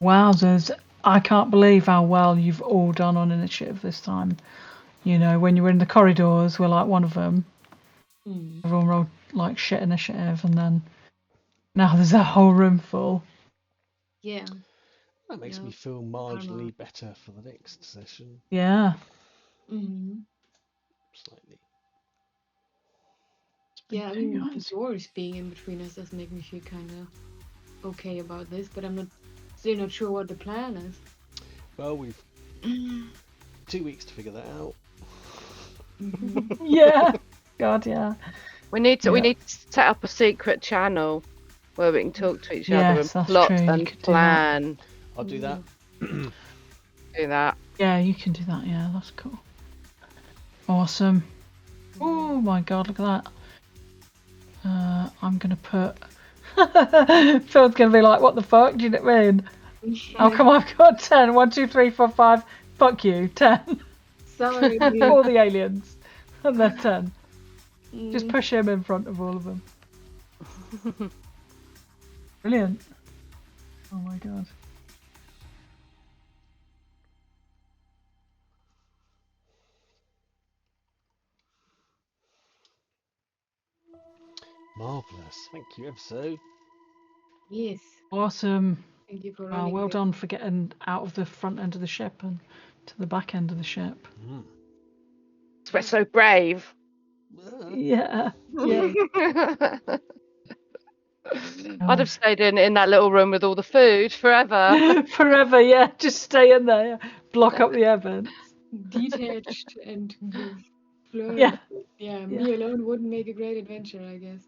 Wowzers. I can't believe how well you've all done on initiative this time. When you were in the corridors, we're like one of them. Everyone rolled like shit initiative, and then now there's a whole room full. Yeah. That makes me feel marginally better for the next session. Yeah. Slightly. Yeah, I mean, the doors being in between us does make me feel kind of okay about this, but I'm still not sure what the plan is. Well, we've 2 weeks to figure that out. Yeah. God, yeah. We need to set up a secret channel where we can talk to each other and plot and plan. I'll do that. Do that. Yeah, you can do that. Yeah, that's cool. Awesome. Oh my god, look at that. I'm gonna put. Phil's gonna be like, "What the fuck?" Do you know what I mean? How come I've got 10? 1, 2, 3, 4, 5. Fuck you, 10. Sorry. All the aliens, and then 10. Just push him in front of all of them. Brilliant. Oh my god. Marvellous. Thank you ever so. Yes. Awesome. Thank you for running. Well done for getting out of the front end of the ship and to the back end of the ship. We're so brave. Yeah. I'd have stayed in that little room with all the food forever. Forever, yeah. Just stay in there. Block up the evidence. Detached and yeah. Me alone wouldn't make a great adventure, I guess.